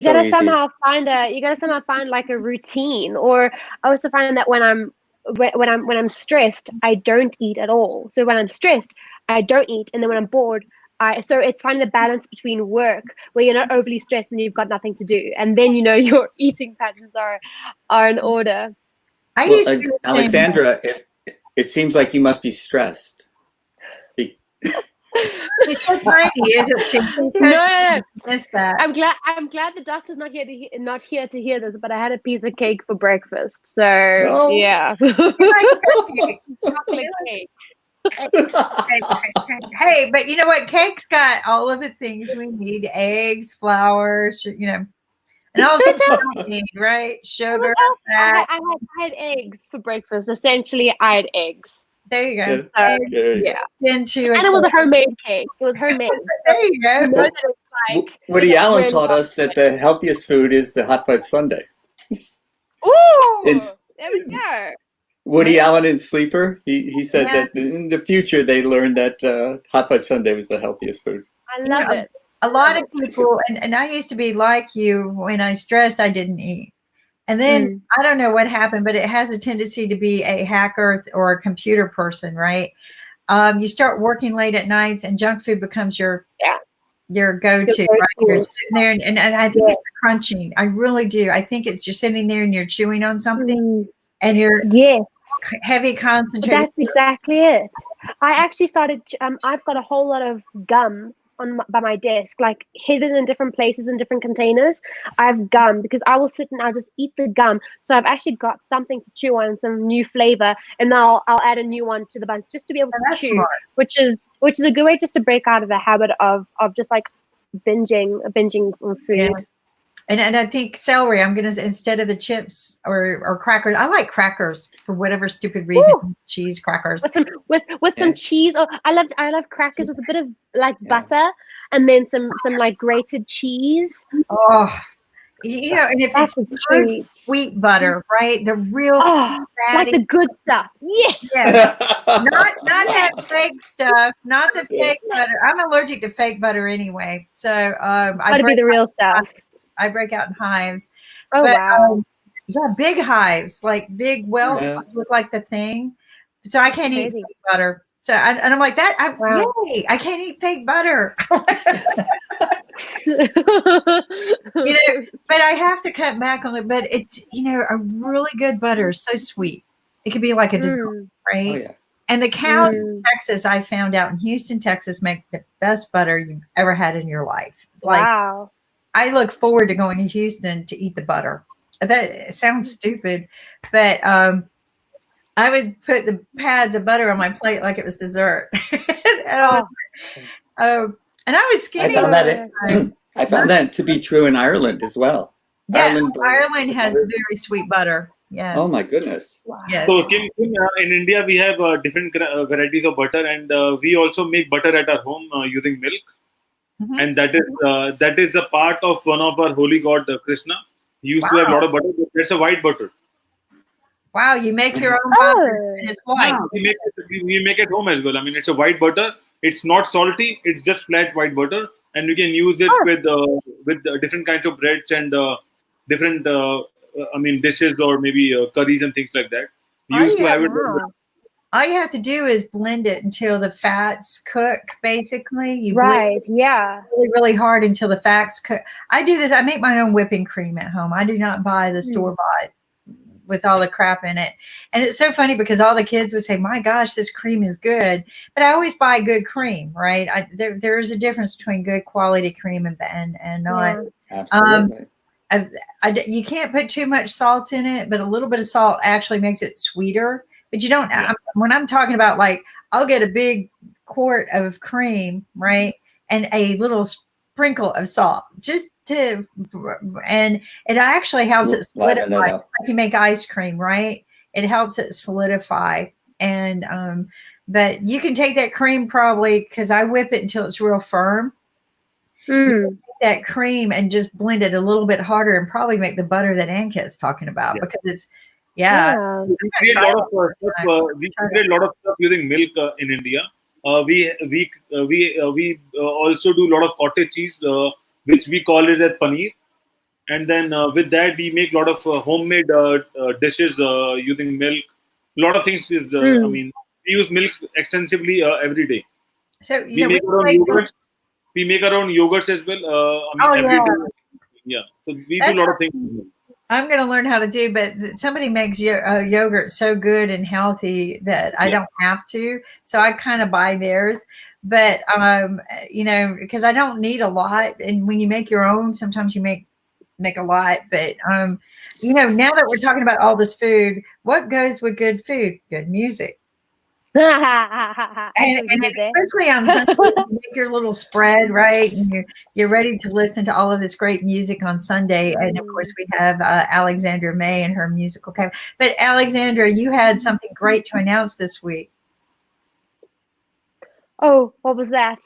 So gotta easy. somehow find like a routine. Or I also find that when I'm stressed, I don't eat at all. So when I'm stressed, I don't eat, and then when I'm bored, so it's finding the balance between work where you're not overly stressed and you've got nothing to do, and then your eating patterns are in order. I Well, used to be the same way. Alexandra, it seems like you must be stressed. She's so tiny, isn't she? She's so No, tiny. I miss that. I'm glad the doctor's not here to hear this, but I had a piece of cake for breakfast. So No. yeah. Like, Chocolate cake. hey, but you know what? Cake's got all of the things we need: eggs, flour, and all the things we don't need, right? Sugar, fat. I had eggs for breakfast. Essentially, I had eggs. There you go. Yeah. Eggs There you Yeah. into And it was a homemade cake. It was homemade. There you go. You know that it's go. like Woody it's Allen really taught us that the healthiest food is the hot fudge sundae. Ooh, It's- there we go. Woody Allen in Sleeper, he said Yeah. that in the future they learned that hot fudge sundae was the healthiest food. I love it. A lot of people, and I used to be like you. When I stressed, I didn't eat. And then I don't know what happened, but it has a tendency to be a hacker or a computer person, right? You start working late at nights, and junk food becomes your go-to, right? You're sitting there, and I think it's the crunching. I really do. I think it's you're sitting there and you're chewing on something, and you're heavy concentration. That's exactly it. I actually started. I've got a whole lot of gum by my desk, like hidden in different places in different containers. I have gum because I will sit and I'll just eat the gum. So I've actually got something to chew on, some new flavor, and I'll add a new one to the bunch just to be able to chew, smart. which is a good way just to break out of the habit of just like binging on food. Yeah. And I think celery, I'm gonna, instead of the chips or crackers, I like crackers for whatever stupid reason. Ooh. Cheese crackers with some cheese. Oh, I love crackers with a bit of like butter, and then some like grated cheese. Oh, and if it's good sweet butter, right? The real like the good stuff. Yeah. Not that fake stuff, not the fake butter. I'm allergic to fake butter anyway, so Gotta be the real stuff. I break out in hives. Oh, wow. Yeah, big hives, like big look like the thing. So I can't eat fake butter. So and I'm like that. Yay! I can't eat fake butter. But I have to cut back on it. But it's a really good butter is so sweet. It could be like a dessert, right? Oh, yeah. And the cows in Texas, I found out in Houston, Texas, make the best butter you've ever had in your life. Wow. I look forward to going to Houston to eat the butter. That sounds stupid, but I would put the pads of butter on my plate like it was dessert. And I was skinny. I found that to be true in Ireland as well. Yeah, Ireland has very sweet butter. Yes. Oh my goodness. Wow. Yes. So Kim, in India we have different varieties of butter, and we also make butter at our home using milk. Mm-hmm. And that is a part of one of our holy god Krishna. He used to have a lot of butter. But that's a white butter. Wow, you make your own butter and it's white. Yeah, we make it home as well. I mean, it's a white butter. It's not salty. It's just flat white butter, and you can use it with different kinds of breads and different dishes or maybe curries and things like that. We used to have it. All you have to do is blend it until the fats cook, basically. You blend it really, really hard until the fats cook. I do this. I make my own whipping cream at home. I do not buy the store-bought with all the crap in it. And it's so funny because all the kids would say, my gosh, this cream is good. But I always buy good cream, right? There is a difference between good quality cream and not. Yeah, absolutely. You can't put too much salt in it, but a little bit of salt actually makes it sweeter. But you don't, when I'm talking about, like, I'll get a big quart of cream, right? And a little sprinkle of salt and it actually helps it solidify. Like you make ice cream, right? It helps it solidify. And, but you can take that cream probably, because I whip it until it's real firm. That cream and just blend it a little bit harder and probably make the butter that Ankit's talking about because it's, we create a lot of stuff. We create a lot of stuff using milk in India. We also do a lot of cottage cheese, which we call it as paneer. and then with that we make a lot of homemade dishes using milk. A lot of things is I mean, we use milk extensively every day. So We make our own yogurts. We make our own yogurts as well. I mean, every day. Yeah. So we do a lot of things. I'm going to learn how to do, but somebody makes yogurt so good and healthy that I don't have to. So I kind of buy theirs, but you know, because I don't need a lot. And when you make your own, sometimes you make a lot. But you know, now that we're talking about all this food, what goes with good food? Good music. And especially on Sunday, you make your little spread, right? And you're ready to listen to all of this great music on Sunday. And of course, we have Alexandra May and her musical cabinet. But Alexandra, you had something great to announce this week. Oh, what was that?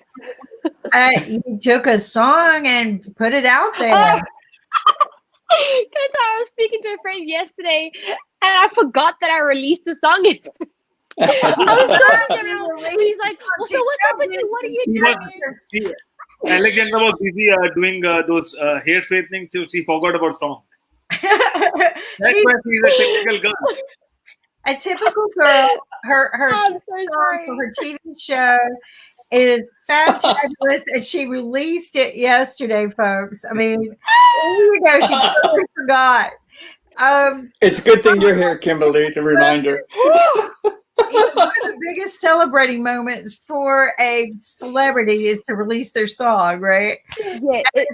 You took a song and put it out there. Because I was speaking to a friend yesterday, and I forgot that I released a song yesterday. I was talking to him, and he's like, well, so what's up with you? What are you doing? Alexandra was busy doing those hair straightening, so she forgot about song. That's why she's a typical girl. A typical girl. Her I'm so song sorry. for her TV show is fabulous, and she released it yesterday, folks. I mean, there you go. She totally forgot. It's a good thing you're here, Kimberly, to remind her. One of the biggest celebrating moments for a celebrity is to release their song, right? Yeah, it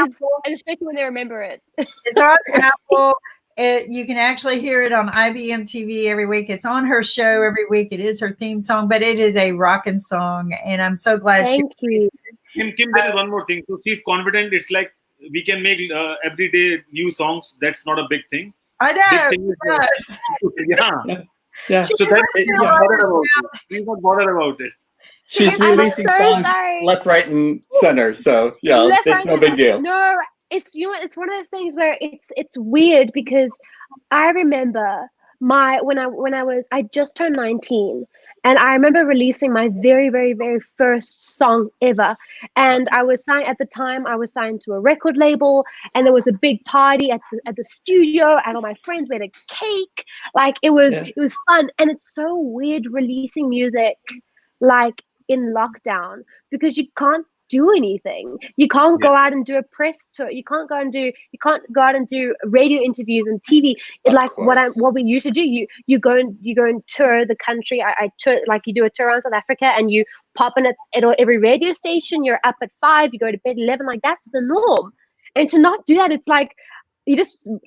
is, and especially when they remember it. It's on Apple. You can actually hear it on IBM TV every week. It's on her show every week. It is her theme song, but it is a rocking song, and I'm so glad Thank you. Kim, there is one more thing. So she's confident. It's like we can make everyday new songs. That's not a big thing. I know. Big thing is, Yeah. So that's she's not bothered about it. She's releasing songs left, right, and center. So yeah, it's no big deal. No, it's it's one of those things where it's weird because I remember I just turned 19, and I remember releasing my very, very, very first song ever. And I was signed at the time. I was signed to a record label, and there was a big party at the studio, and all my friends made a cake. Like it was fun, and it's so weird releasing music like in lockdown because you can't do anything. You can't go out and do a press tour. You can't go out and do radio interviews and TV. It's like what we used to do. You go and tour the country. I tour, like you do a tour around South Africa, and you pop in at every radio station. You're up at 5, you go to bed 11. Like that's the norm. And to not do that, it's like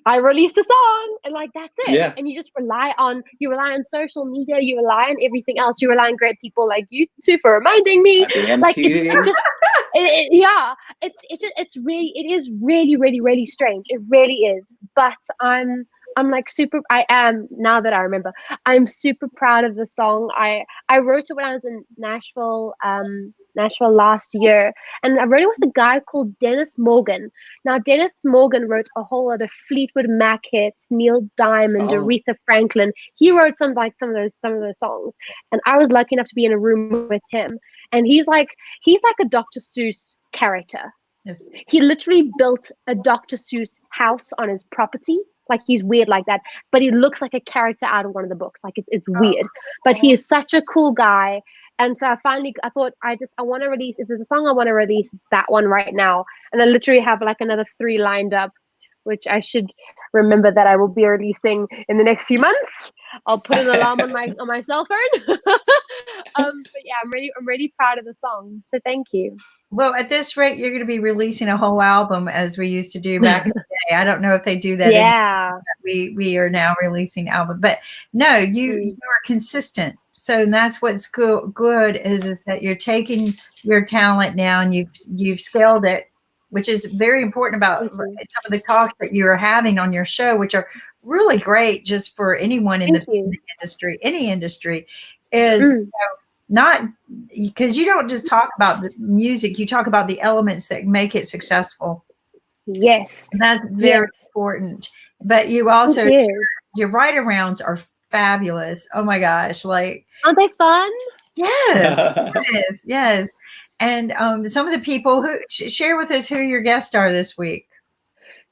I released a song and like that's it. Yeah. And you just rely on social media, you rely on everything else, you rely on great people like you two for reminding me. Like it's just it is really, really, really strange. It really is. But I'm like I am, now that I remember, I'm super proud of the song. I wrote it when I was in Nashville last year, and I wrote it with a guy called Dennis Morgan. Now Dennis Morgan wrote a whole lot of Fleetwood Mac hits, Neil Diamond, Aretha Franklin. He wrote some of those songs, and I was lucky enough to be in a room with him. And he's like a Dr. Seuss character. Yes. He literally built a Dr. Seuss house on his property. Like he's weird like that, but he looks like a character out of one of the books. Like it's weird, but he is such a cool guy. And so I thought I want to release, if there's a song I want to release, it's that one right now. And I literally have like another 3 lined up, which I should remember that I will be releasing in the next few months. I'll put an alarm on my cell phone. But yeah, I'm really proud of the song. So thank you. Well, at this rate, you're going to be releasing a whole album as we used to do back in the day. I don't know if they do that. Yeah. We are now releasing album, but no, you are consistent. So that's what's good is that you're taking your talent now and you've scaled it, which is very important about some of the talks that you are having on your show, which are really great just for anyone in the industry, any industry, is not because you don't just talk about the music, you talk about the elements that make it successful. Yes. And that's very important. But you also, your write-arounds are fabulous. Oh my gosh. Like, aren't they fun? Yes. Yes. And some of the people who share with us who your guests are this week.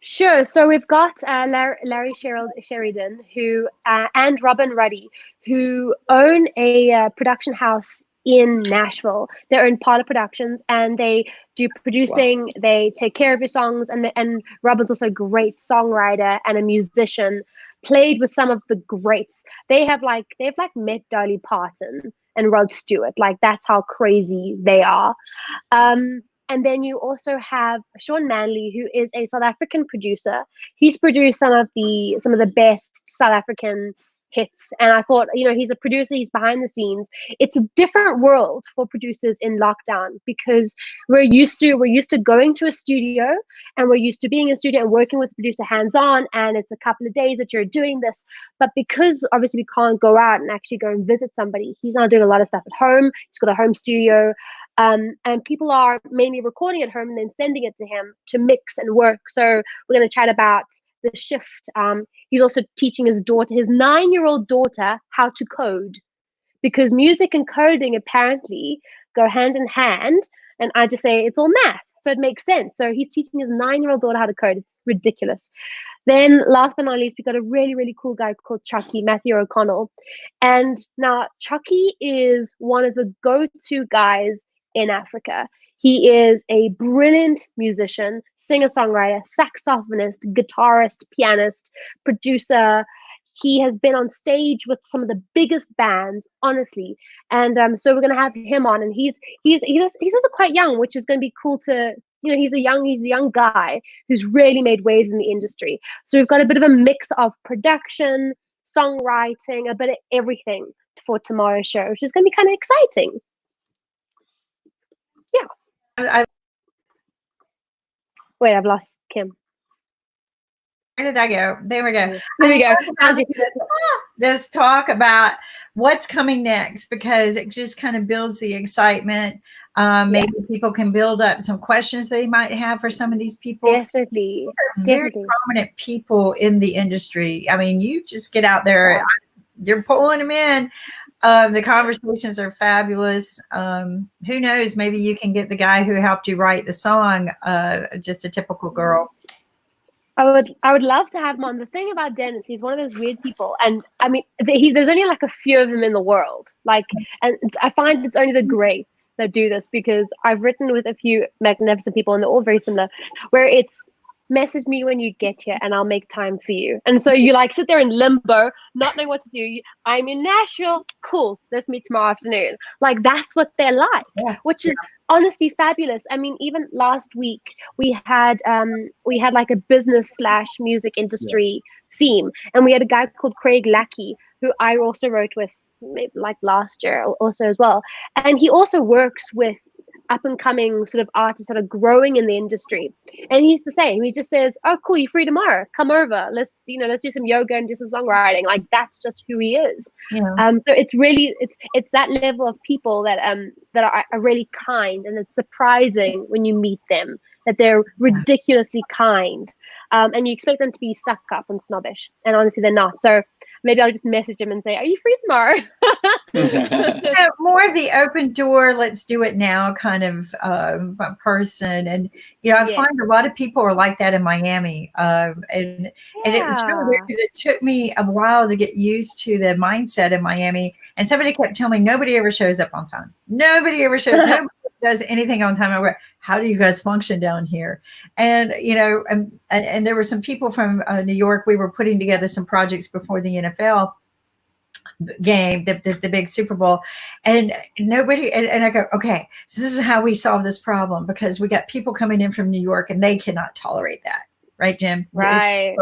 Sure. So we've got Larry Sheridan, who and Robin Ruddy, who own a production house in Nashville. They own Parlor Productions, and they do producing. Wow. They take care of your songs, and Robin's also a great songwriter and a musician. Played with some of the greats. They've met Dolly Parton and Rod Stewart. Like, that's how crazy they are. And then you also have Sean Manley, who is a South African producer. He's produced some of the best South African hits. And I thought, he's a producer, he's behind the scenes. It's a different world for producers in lockdown, because we're used to going to a studio, and we're used to being in a studio and working with the producer hands-on, and it's a couple of days that you're doing this. But because obviously we can't go out and actually go and visit somebody, he's now doing a lot of stuff at home. He's got a home studio. And people are mainly recording at home and then sending it to him to mix and work. So we're going to chat about the shift. He's also teaching his 9-year-old daughter, how to code, because music and coding apparently go hand in hand. And I just say it's all math, so it makes sense. So he's teaching his 9-year-old daughter how to code. It's ridiculous. Then last but not least, we got a really, really cool guy called Chucky, Matthew O'Connell. And now Chucky is one of the go-to guys in Africa. He is a brilliant musician, singer-songwriter, saxophonist, guitarist, pianist, producer. He has been on stage with some of the biggest bands, honestly. And so we're going to have him on, and he's also quite young, which is going to be cool to, he's a young guy who's really made waves in the industry. So we've got a bit of a mix of production, songwriting, a bit of everything for tomorrow's show, which is going to be kind of exciting. Yeah. Wait, I've lost Kim. Where did I go? There we go. There we go. This talk about what's coming next, because it just kind of builds the excitement. Maybe people can build up some questions they might have for some of these people. Definitely. These are very prominent people in the industry. I mean, you just get out there, you're pulling them in. The conversations are fabulous. Who knows? Maybe you can get the guy who helped you write the song, Just a Typical Girl. I would love to have him on. The thing about Dennis, he's one of those weird people, and I mean, there's only like a few of them in the world. And I find it's only the greats that do this, because I've written with a few magnificent people, and they're all very similar. Where it's message me when you get here, and I'll make time for you. And so you sit there in limbo, not knowing what to do. I'm in Nashville. Cool. Let's meet tomorrow afternoon. That's what they're like, which is honestly fabulous. I mean, even last week we had like a business/music industry theme, and we had a guy called Craig Lackey, who I also wrote with maybe last year also as well, and he also works with up and coming sort of artists that are growing in the industry, and he's the same. He just says, "Oh, cool, you're free tomorrow? Come over. Let's do some yoga and do some songwriting." That's just who he is. So it's really it's that level of people that are really kind, and it's surprising when you meet them that they're ridiculously kind, and you expect them to be stuck up and snobbish, and honestly they're not. So maybe I'll just message him and say, "Are you free tomorrow?" More of the open door, let's do it now kind of person. And I find a lot of people are like that in Miami, and it was really weird, because it took me a while to get used to the mindset in Miami. And somebody kept telling me nobody ever shows up on time. Nobody ever does anything on time. I went, how do you guys function down here? And and there were some people from New York. We were putting together some projects before the NFL game, the big Super Bowl, and nobody, and I go, okay, so this is how we solve this problem, because we got people coming in from New York and they cannot tolerate that, right, Jim? Right.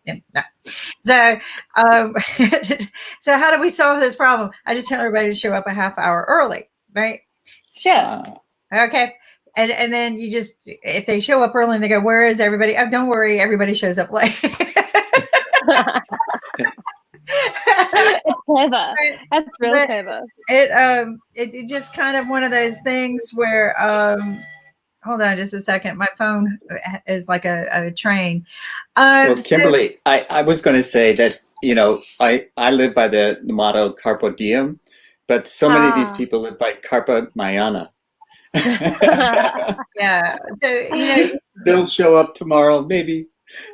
No. So so how do we solve this problem? I just tell everybody to show up a half hour early, right? Sure. Okay. And then you just, if they show up early and they go, where is everybody? Oh, don't worry, everybody shows up late. It's clever. That's real clever. It just kind of one of those things where hold on just a second. My phone is like a train. Well, Kimberly, I was going to say that, I live by the motto Carpe Diem, but so many of these people live by Carpe Mayana. Yeah. So, they'll show up tomorrow, maybe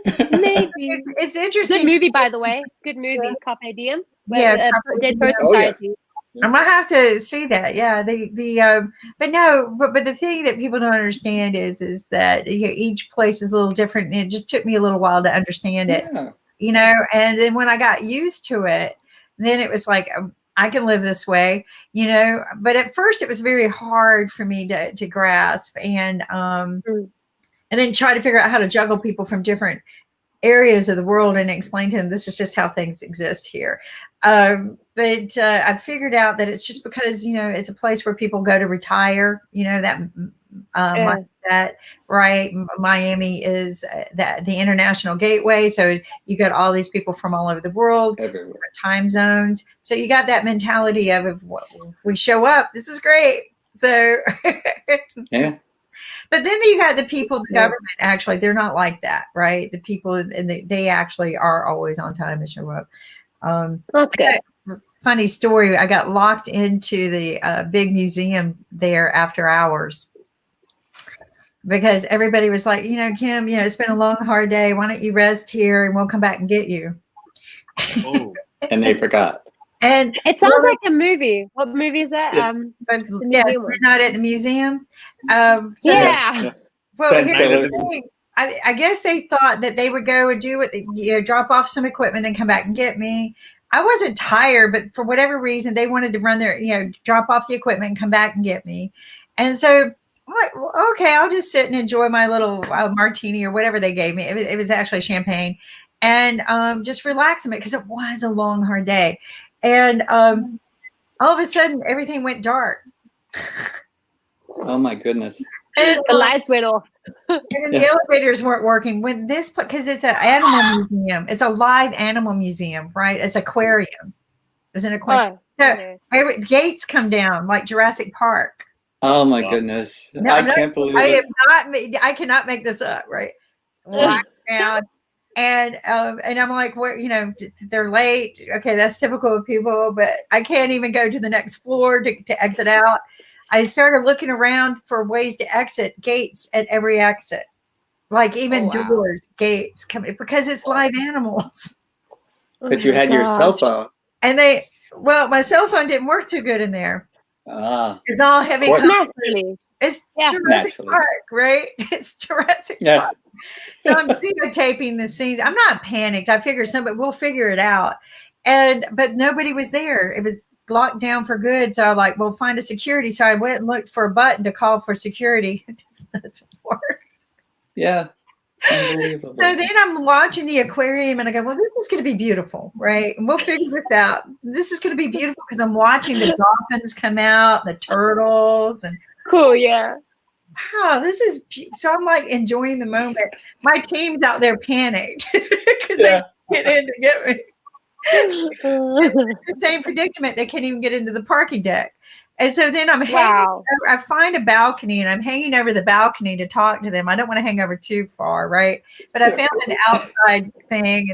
Maybe. It's interesting. Good movie, by the way. Good movie, Carpe Diem. Yeah, Dead Poet Oh, yes. Society. I might have to see that. Yeah, but the thing that people don't understand is that each place is a little different, and it just took me a little while to understand it. Yeah. And then when I got used to it, then it was like I can live this way, But at first, it was very hard for me to grasp, and then try to figure out how to juggle people from different areas of the world and explain to them this is just how things exist here. But I figured out that it's just because it's a place where people go to retire. That mindset, right? Miami is the international gateway, so you got all these people from all over the world, Everywhere. time zones. So you got that mentality of if we show up, this is great. So Yeah. But then you got the people, the government, actually, they're not like that, right? The people, and they actually are always on time and show up. That's good. Funny story. I got locked into the big museum there after hours because everybody was like, Kim, it's been a long, hard day. Why don't you rest here and we'll come back and get you? Oh. And they forgot. And it sounds like a movie. What movie is that? Yeah. Not at the museum. Yeah. Well, Ben here's Stiller. the thing. I guess they thought that they would go and do what drop off some equipment and come back and get me. I wasn't tired, but for whatever reason, they wanted to run their, drop off the equipment and come back and get me. And so I'm like, well, okay, I'll just sit and enjoy my little martini or whatever they gave me. It was actually champagne, and just relax a bit because it was a long, hard day. And all of a sudden, everything went dark. Oh my goodness. And the lights went off. And then the elevators weren't working when because it's an animal museum. It's a live animal museum, right? It's aquarium. It's an aquarium. So gates come down like Jurassic Park. Oh my goodness. I can't believe it. I cannot make this up, right? Locked down. And I'm like, where, they're late. Okay, that's typical of people, but I can't even go to the next floor to exit out. I started looking around for ways to exit, gates at every exit, like even doors, gates coming because it's live animals. But you had your cell phone. And my cell phone didn't work too good in there. It's all heavy. Naturally. It's Jurassic Park, right? It's Jurassic Park. So I'm videotaping the scenes. I'm not panicked. I figured we'll figure it out. But nobody was there. It was locked down for good. So I'm like, we'll find a security. So I went and looked for a button to call for security. It just doesn't work. Yeah. Unbelievable. So then I'm watching the aquarium and I go, well, this is going to be beautiful, right? And we'll figure this out. This is going to be beautiful because I'm watching the dolphins come out, the turtles, and cool, yeah. Wow, this is so. I'm like enjoying the moment. My team's out there panicked because they get in to get me. The same predicament. They can't even get into the parking deck. And so then I'm I find a balcony and I'm hanging over the balcony to talk to them. I don't want to hang over too far, right? But I found an outside thing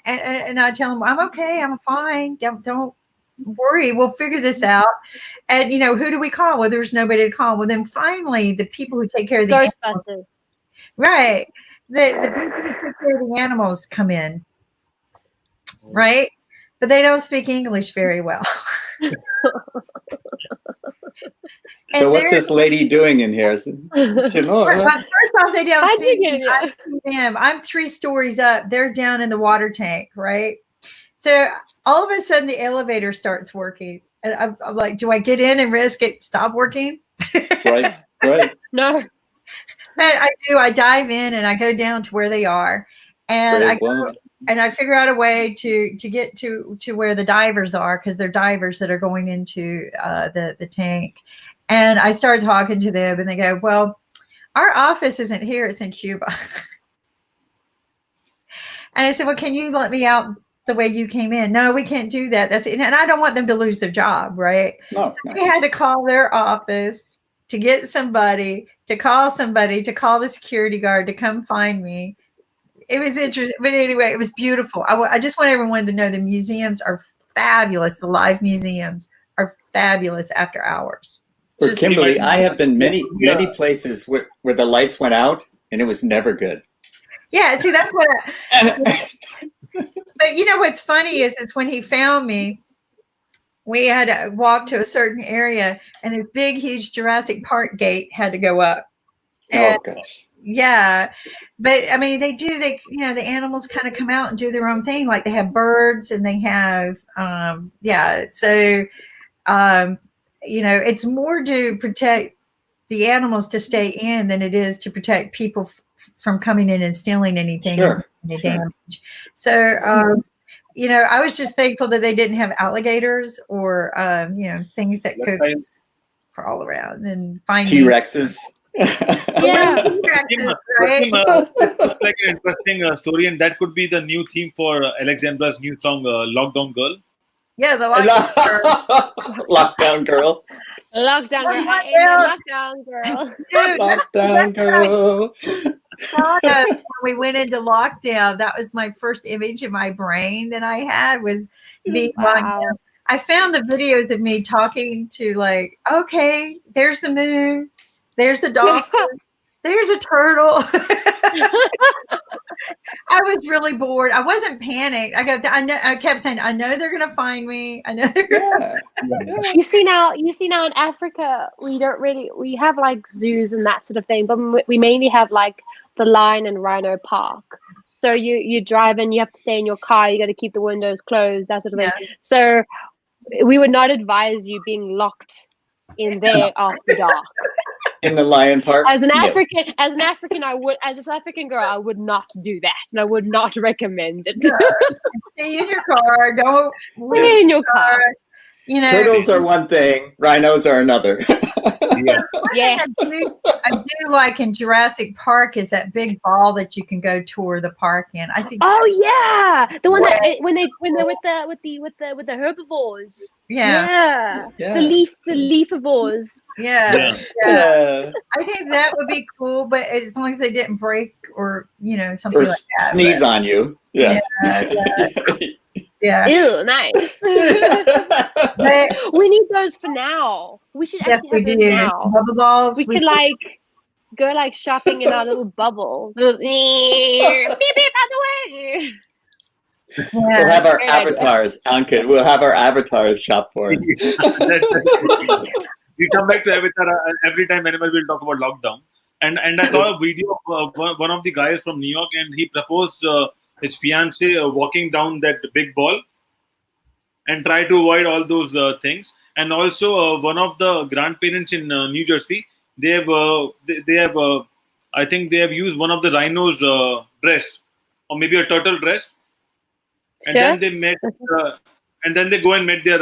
and I tell them, I'm okay, I'm fine. Don't worry, we'll figure this out. And who do we call? Well, there's nobody to call. Well, then finally the people who take care of the Ghostbusters. Right. The people who take care of the animals come in. Right? But they don't speak English very well. So what's this lady doing in here? First off, they don't see them. I'm 3 stories up. They're down in the water tank, right? So all of a sudden the elevator starts working. And I'm like, do I get in and risk it stop working? Right. No. But I do. I dive in and I go down to where they are. And I figure out a way to get to where the divers are because they're divers that are going into the tank. And I start talking to them and they go, well, our office isn't here. It's in Cuba. And I said, well, can you let me out the way you came in? No, we can't do that. That's it. And I don't want them to lose their job, right? No, so we had to call their office to get somebody, to call the security guard to come find me. It was interesting. But anyway, it was beautiful. I just want everyone to know the museums are fabulous. The live museums are fabulous after hours. For Kimberly, I have been many places where the lights went out and it was never good. Yeah, see, that's what but you know what's funny is when he found me, we had to walk to a certain area, and this big, huge Jurassic Park gate had to go up. And Oh gosh. yeah, but I mean, they you know, the animals kind of come out and do their own thing. Like they have birds and they have, yeah. So, you know, it's more to protect the animals to stay in than it is to protect people from coming in and stealing anything. Sure. And any damage. So, you know, I was just thankful that they didn't have alligators or, you know, things that could crawl around and find T-Rexes. Yeah. Right? It's like an interesting story, and that could be the new theme for Alexandra's new song, "Lockdown Girl." Yeah, the Lockdown Girl. Lockdown girl. I ain't the lockdown girl. Lockdown Girl. When we went into lockdown, that was my first image in my brain that I had was being locked down. I found the videos of me talking to like, okay, there's the moon, there's the dolphin, there's a turtle. I was really bored. I wasn't panicked. I kept saying, I know they're gonna find me. I know they're gonna You see now in Africa, we have like zoos and that sort of thing, but we mainly have like the lion and rhino park. So you drive and you have to stay in your car. You got to keep the windows closed, that sort of thing. So we would not advise you being locked in there after dark. In the lion park. As an African, as an South African girl, I would not do that, and I would not recommend it. Stay in your car. Don't Stay in your car. You know, turtles are one thing, rhinos are another. Yeah. I do like in Jurassic Park is that big ball that you can go tour the park in. I think. Oh yeah, the one that when they're with the herbivores. Yeah. The leafivores. Yeah. Yeah. I think that would be cool, but as long as they didn't break or you know something Or like that. sneeze on you. Yes. Yeah. Ew, nice. But, We need those for now. We should yes, actually we have do. those now. Bubble balls. We could like go like shopping in our little bubble. Beep beep out the way. We'll have our Great idea. avatars, Anka. We'll have our avatars shop for us. We come back to Avatar every time whenever we'll talk about lockdown. And I saw a video of one of the guys from New York, and he proposed his fiance walking down that big ball and try to avoid all those things. And also one of the grandparents in New Jersey, they have I think they have used one of the rhino's breast or maybe a turtle breast, and Sure. then they met and then they go and met their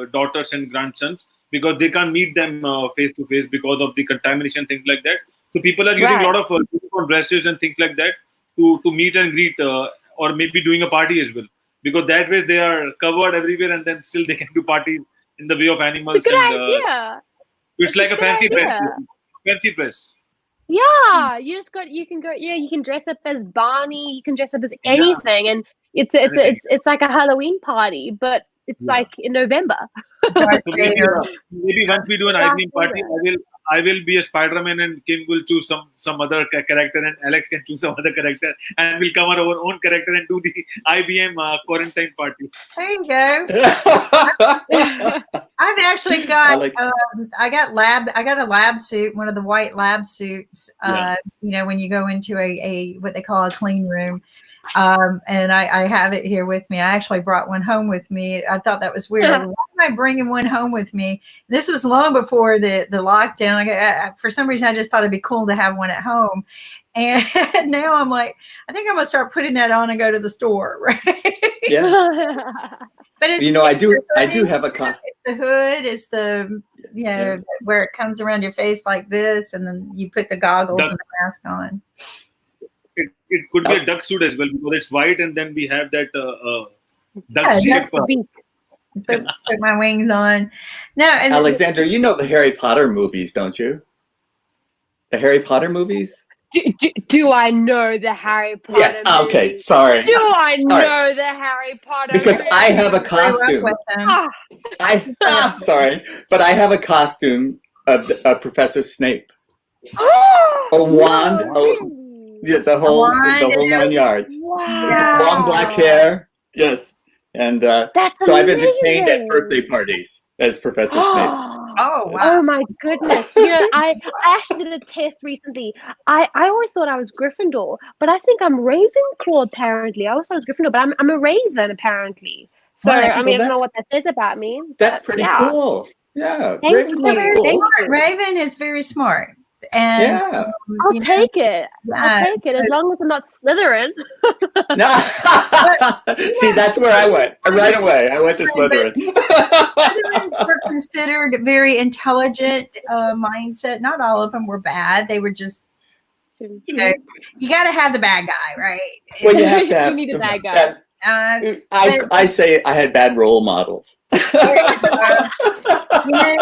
daughters and grandsons because they can't meet them face to face because of the contamination, things like that. So people are using a lot of silicone dresses and things like that to meet and greet or maybe doing a party as well, because that way they are covered everywhere and then still they can do parties in the way of animals. It's a good idea. It's like a fancy dress. Fancy dress. Yeah, you can dress up as Barney, you can dress up as anything, and it's like a Halloween party, but it's like in November. So maybe once we do an IBM party, I will be a Spider-Man and Kim will choose some other character and Alex can choose some other character, and we'll come our own character and do the IBM quarantine party. There you go. I've actually got I got a lab suit, one of the white lab suits. You know, when you go into a what they call a clean room. And I have it here with me. I actually brought one home with me. I thought that was weird. Why am I bringing one home with me? This was long before the lockdown. For some reason, I just thought it'd be cool to have one at home. And now I'm like, I think I'm gonna start putting that on and go to the store, right? Yeah. But it's, you know, I do have a costume. It's the hood. It's the where it comes around your face like this, and then you put the goggles and the mask on. It could be a duck suit as well because it's white, and then we have that duck shape. Put my wings on. No, and Alexandra, you know the Harry Potter movies, don't you? The Harry Potter movies? Do I know the Harry Potter Yes. Okay. movies? Sorry. Do I know the Harry Potter Because movies? I have a costume. Sorry, but I have a costume of Professor Snape. A wand. Yeah, the whole 9 yards. Wow. Long black hair. Yes. And That's so I've entertained at amazing. birthday parties as Professor Snape. Oh, wow. Oh my goodness. You know, I actually did a test recently. I always thought I was Gryffindor, but I think I'm Ravenclaw apparently. I always thought I was Gryffindor, but I'm a Raven apparently. So Well, I mean, I don't know what that says about me. That's But pretty yeah. cool. Yeah. Thank you. Ravenclaw's very cool. Thank you. Raven is very smart. And Yeah. I'll you know, take it. yeah, I'll take it as long as I'm not Slytherin. No. See, that's where I went. Right away. I went to Slytherin. Slytherins were considered very intelligent mindset. Not all of them were bad. They were just, you know, you got to have the bad guy, right? Well, you have to have. You need a bad guy. I say I had bad role models. You know,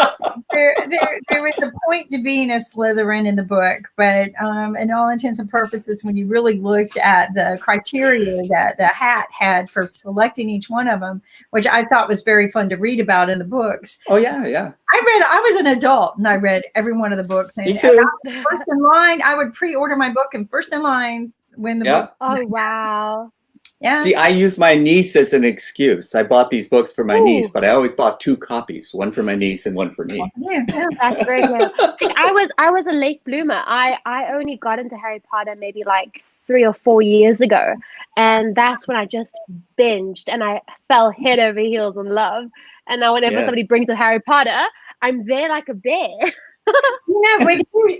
there was a point to being a Slytherin in the book, but in all intents and purposes, when you really looked at the criteria that the hat had for selecting each one of them, which I thought was very fun to read about in the books. Oh yeah, yeah. I was an adult and I read every one of the books. Me too. And I was first in line. I would pre-order my book and first in line when the book. Oh wow. Yeah. See, I used my niece as an excuse. I bought these books for my niece, but I always bought 2 copies, one for my niece and one for me. Yeah. That's very good. See, I was a late bloomer. I only got into Harry Potter maybe like 3 or 4 years ago, and that's when I just binged and I fell head over heels in love. And now whenever somebody brings up Harry Potter, I'm there like a bear. But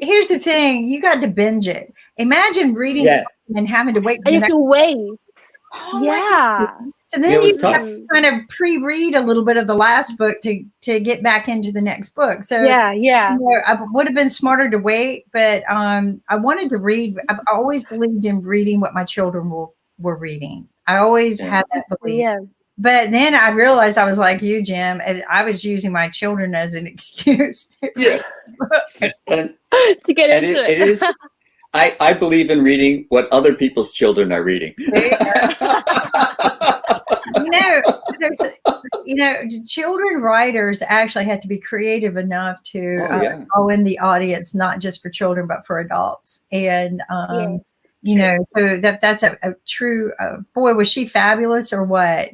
here's the thing: you got to binge it. Imagine reading it and having to wait. I used to wait. Oh, yeah. So then you have to kind of pre-read a little bit of the last book to get back into the next book. So yeah. I would have been smarter to wait, but I wanted to read. I've always believed in reading what my children were reading. I always had that belief. Yeah. But then I realized I was like you, Jim. And I was using my children as an excuse. Yes. And, to get into it. It is. I believe in reading what other people's children are reading. Children writers actually have to be creative enough to go in the audience, not just for children, but for adults. And, so that's a true, boy, was she fabulous or what,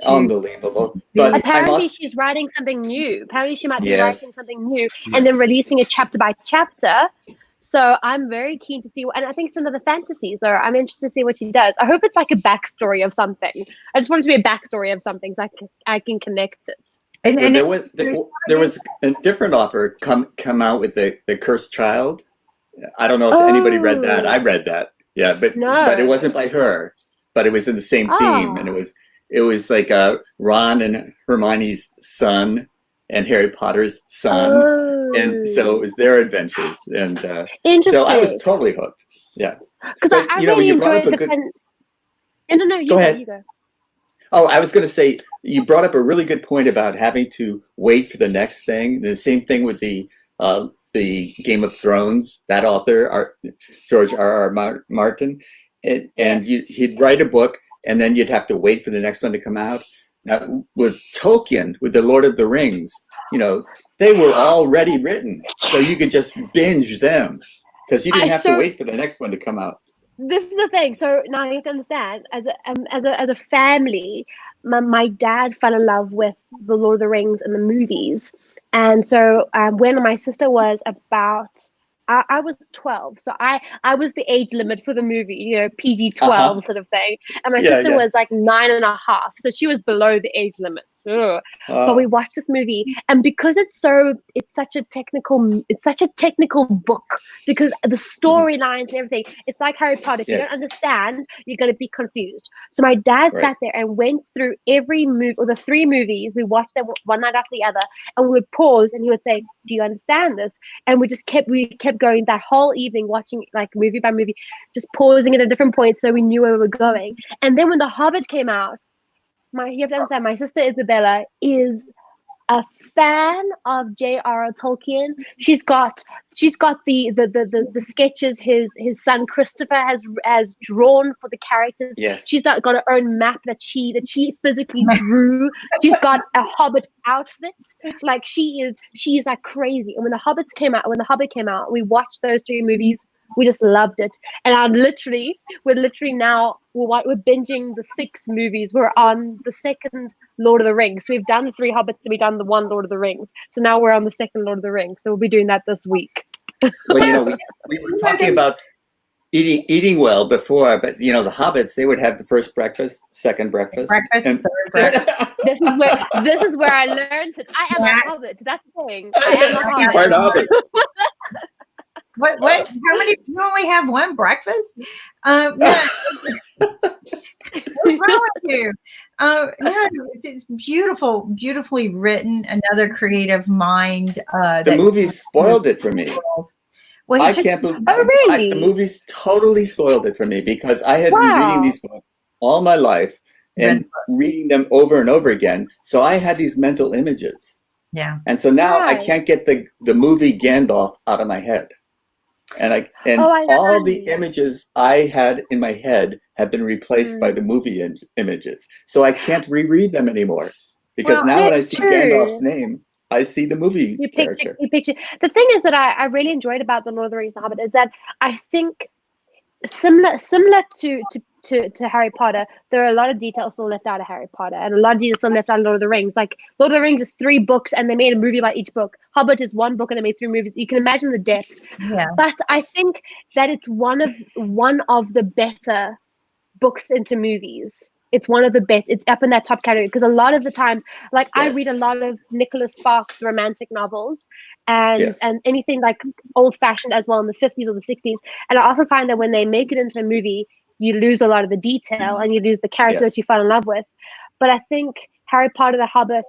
Unbelievable. But apparently she's writing something new. Apparently she might be writing something new and then releasing it chapter by chapter. So I'm very keen to see, and I think some of the fantasies I'm interested to see what she does. I hope it's like a backstory of something. I just want it to be a backstory of something so I can connect it. And there was a different author come out with the Cursed Child. I don't know if anybody read that. I read that. Yeah, but it wasn't by her. But it was in the same theme, and it was like Ron and Hermione's son and Harry Potter's son. And so it was their adventures, and so I was totally hooked. Yeah, because I really enjoyed the. No, you go. You go. Oh, I was going to say you brought up a really good point about having to wait for the next thing. The same thing with the Game of Thrones. That author, George R.R. Martin, and he'd write a book, and then you'd have to wait for the next one to come out. Now, with Tolkien, with the Lord of the Rings, they were already written, so you could just binge them because you didn't have to wait for the next one to come out. This is the thing. So now you have to understand, as a family, my dad fell in love with the Lord of the Rings and the movies, and so when my sister was about. I was 12, so I was the age limit for the movie, PG-12 sort of thing. And my sister was like 9.5, so she was below the age limit. But we watched this movie, and because it's such a technical book, because the storylines and everything, it's like Harry Potter. If you don't understand, you're going to be confused. So my dad sat there and went through every movie, or the 3 movies. We watched them one night after the other, and we would pause, and he would say, "Do you understand this?" And we kept going that whole evening, watching like movie by movie, just pausing at a different point so we knew where we were going. And then when The Hobbit came out, you have to understand, my sister Isabella is a fan of J.R.R. Tolkien. She's got the sketches his son Christopher has drawn for the characters. Yes. She's got her own map that she physically drew. She's got a Hobbit outfit. Like she is like crazy. And when The Hobbit came out, we watched those 3 movies We just loved it. And we're literally now, we're binging the 6 movies. We're on the 2nd Lord of the Rings. So we've done the 3 Hobbits and we've done the 1 Lord of the Rings. So now we're on the 2nd Lord of the Rings. So we'll be doing that this week. Well, we were talking about eating well before, but the hobbits, they would have the first breakfast, second breakfast, Third breakfast. This is where I learned it. I am a hobbit. That's the thing. I am a hobbit. Part hobbit. What? How many? You only have one breakfast? Yeah. What's wrong with you? No, it's beautifully written. Another creative mind. The movies spoiled it for me. Well, I can't believe. Oh, really? The movies totally spoiled it for me because I had been reading these books all my life and reading them over and over again. So I had these mental images. Yeah. And so now I can't get the movie Gandalf out of my head. And all the images I had in my head have been replaced by the movie images. So I can't reread them anymore because now when I see Gandalf's name, I see the movie character. You picture. The thing is that I really enjoyed about the Lord of the Rings and the Hobbit is that I think similar to Harry Potter, there are a lot of details still left out of Harry Potter and a lot of details still left out of Lord of the Rings. Like Lord of the Rings is 3 books and they made a movie about each book. Hobbit is 1 book and they made 3 movies. You can imagine the depth. Yeah. But I think that it's one of the better books into movies. It's one of the best. It's up in that top category because a lot of the times, like I read a lot of Nicholas Sparks romantic novels and anything like old fashioned as well in the 50s or the 60s. And I often find that when they make it into a movie, you lose a lot of the detail and you lose the character that you fell in love with. But I think Harry Potter, The Hobbit,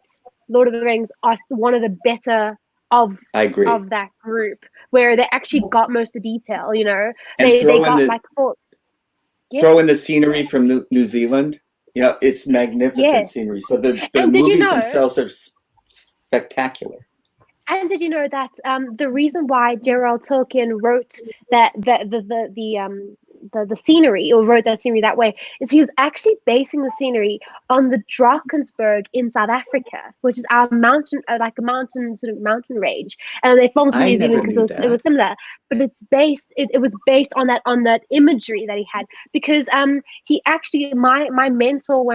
Lord of the Rings are one of the better of that group where they actually got most of the detail. They got throw in the scenery from New Zealand. It's magnificent scenery. So the movies themselves are spectacular. And did you know that the reason why J.R.R. Tolkien wrote the scenery or wrote that scenery that way is he was actually basing the scenery on the Drakensberg in South Africa, which is our mountain, like a mountain range. And they filmed in New Zealand because it was similar. But it was based on that imagery that he had because he actually my mentor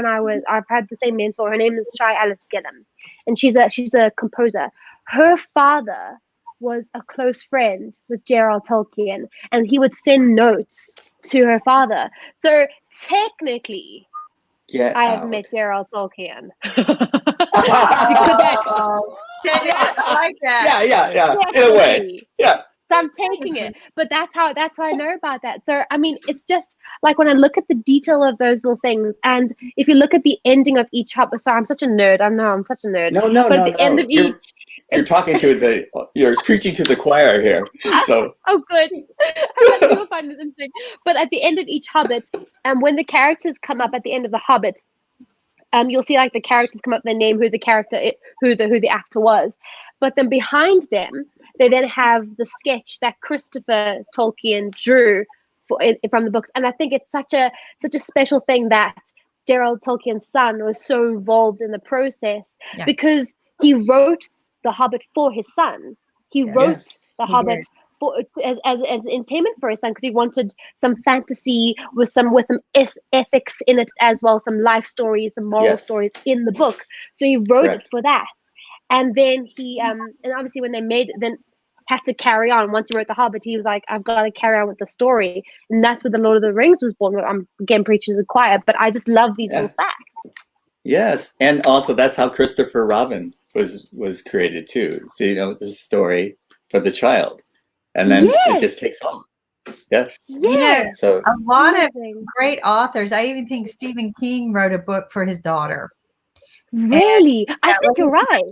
I've had the same mentor. Her name is Shai Alice Gillum, and she's a composer. Her father was a close friend with J.R.R. Tolkien, and he would send notes to her father. So technically, I have met J.R.R. Tolkien. I like that. Yeah. In a way, yeah. So I'm taking it, but that's how I know about that. So I mean, it's just like when I look at the detail of those little things, and if you look at the ending of each Hobbit. So I'm such a nerd. I'm such a nerd. No. But at the end of each. You're talking to you're preaching to the choir here. So. Oh, good. I'm glad people find this interesting. But at the end of each Hobbit, when the characters come up at the end of the Hobbit, you'll see like the characters come up, they name who the character, who the actor was. But then behind them, they then have the sketch that Christopher Tolkien drew from the books. And I think it's such a special thing that Gerald Tolkien's son was so involved in the process because he wrote The Hobbit for his son. He wrote The Hobbit as entertainment for his son because he wanted some fantasy with some ethics in it as well, some life stories, some moral stories in the book. So he wrote it for that. And then he and obviously when they made it, then had to carry on. Once he wrote The Hobbit, he was like, I've got to carry on with the story. And that's where The Lord of the Rings was born. I'm again preaching to the choir, but I just love these little facts. Yes. And also that's how Christopher Robin was created too. So, it's a story for the child. And then it just takes off. Yeah. So a lot of great authors. I even think Stephen King wrote a book for his daughter. Really? And, I think you're right.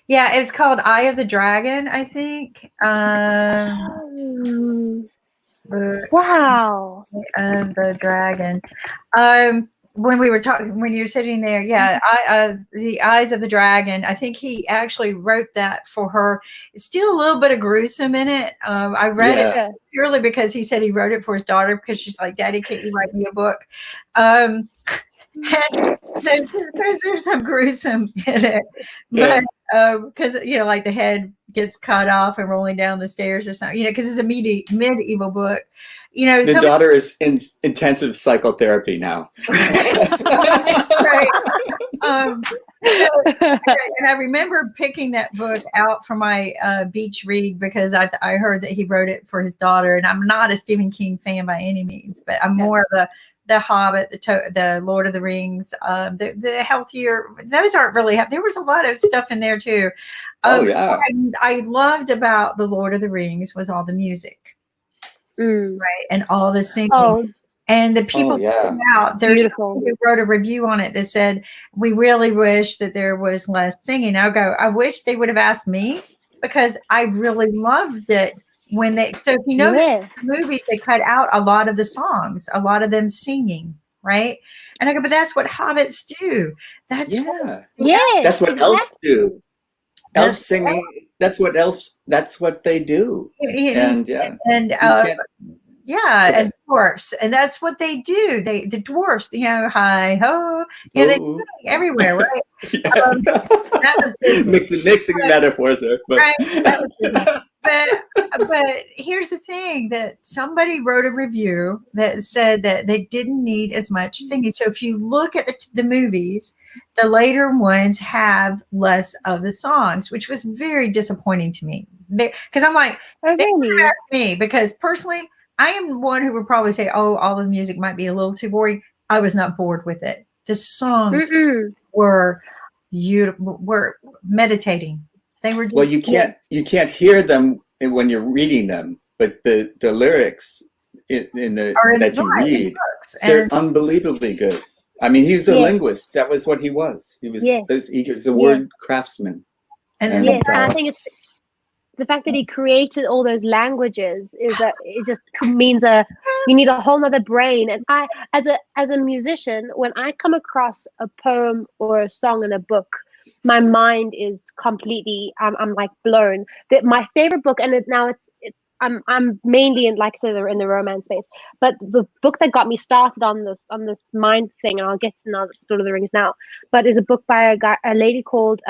Yeah, it's called Eye of the Dragon, I think. Wow. Of the Dragon. When we were talking, when you were sitting there, The Eyes of the Dragon. I think he actually wrote that for her. It's still a little bit of gruesome in it. I read it purely because he said he wrote it for his daughter because she's like, Daddy, can't you write me a book? And there's some gruesome in it, Yeah. but because like the head gets cut off and rolling down the stairs or something, because it's a medieval book. The daughter is in intensive psychotherapy now. Right. And I remember picking that book out for my beach read because I heard that he wrote it for his daughter, and I'm not a Stephen King fan by any means, but I'm more of the Hobbit, the Lord of the Rings, the healthier. Those aren't really. There was a lot of stuff in there too. What I loved about the Lord of the Rings was all the music, right, and all the singing. Oh. And the people out, there's someone who wrote a review on it that said, we really wish that there was less singing. I wish they would have asked me, because I really loved it when so if you notice the movies, they cut out a lot of the songs, a lot of them singing, right? And I go, but that's what hobbits do. That's that's what elves do. Elves singing, that's what they do. And dwarfs, and that's what they do. The dwarfs, hi ho, they sing everywhere, right? Mixing metaphors there, but. Right? But here's the thing, that somebody wrote a review that said that they didn't need as much singing. So if you look at the movies, the later ones have less of the songs, which was very disappointing to me. Because I'm like, they asked me, because personally, I am one who would probably say, oh, all the music might be a little too boring. I was not bored with it. The songs were beautiful, were meditating. They were just, you can't hear them when you're reading them, but the lyrics that you read, they're unbelievably good. I mean, he's a linguist. That was what he was. He was a word craftsman. And I think it's the fact that he created all those languages is that it just means you need a whole nother brain. And I, as a musician, when I come across a poem or a song in a book, my mind is completely, I'm like blown. That my favorite book, and I'm mainly in, like I said, in the romance space, but the book that got me started on this mind thing, and I'll get to Lord of the Rings now, but is a book by a lady called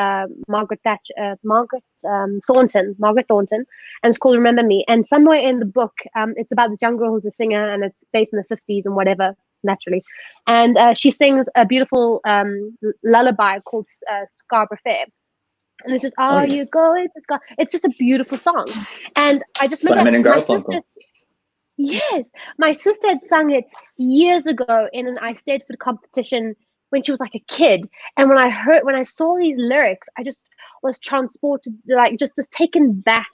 Margaret Thornton, and it's called Remember Me. And somewhere in the book, it's about this young girl who's a singer, and it's based in the 50s and whatever, naturally, and she sings a beautiful lullaby called Scarborough Fair. And it's just, you going to Scarborough? It's just a beautiful song. And I just Simon and Garfunkel. My sister had sung it years ago in an I Stayed for the competition when she was like a kid. And when I saw these lyrics, I just was transported, like just taken back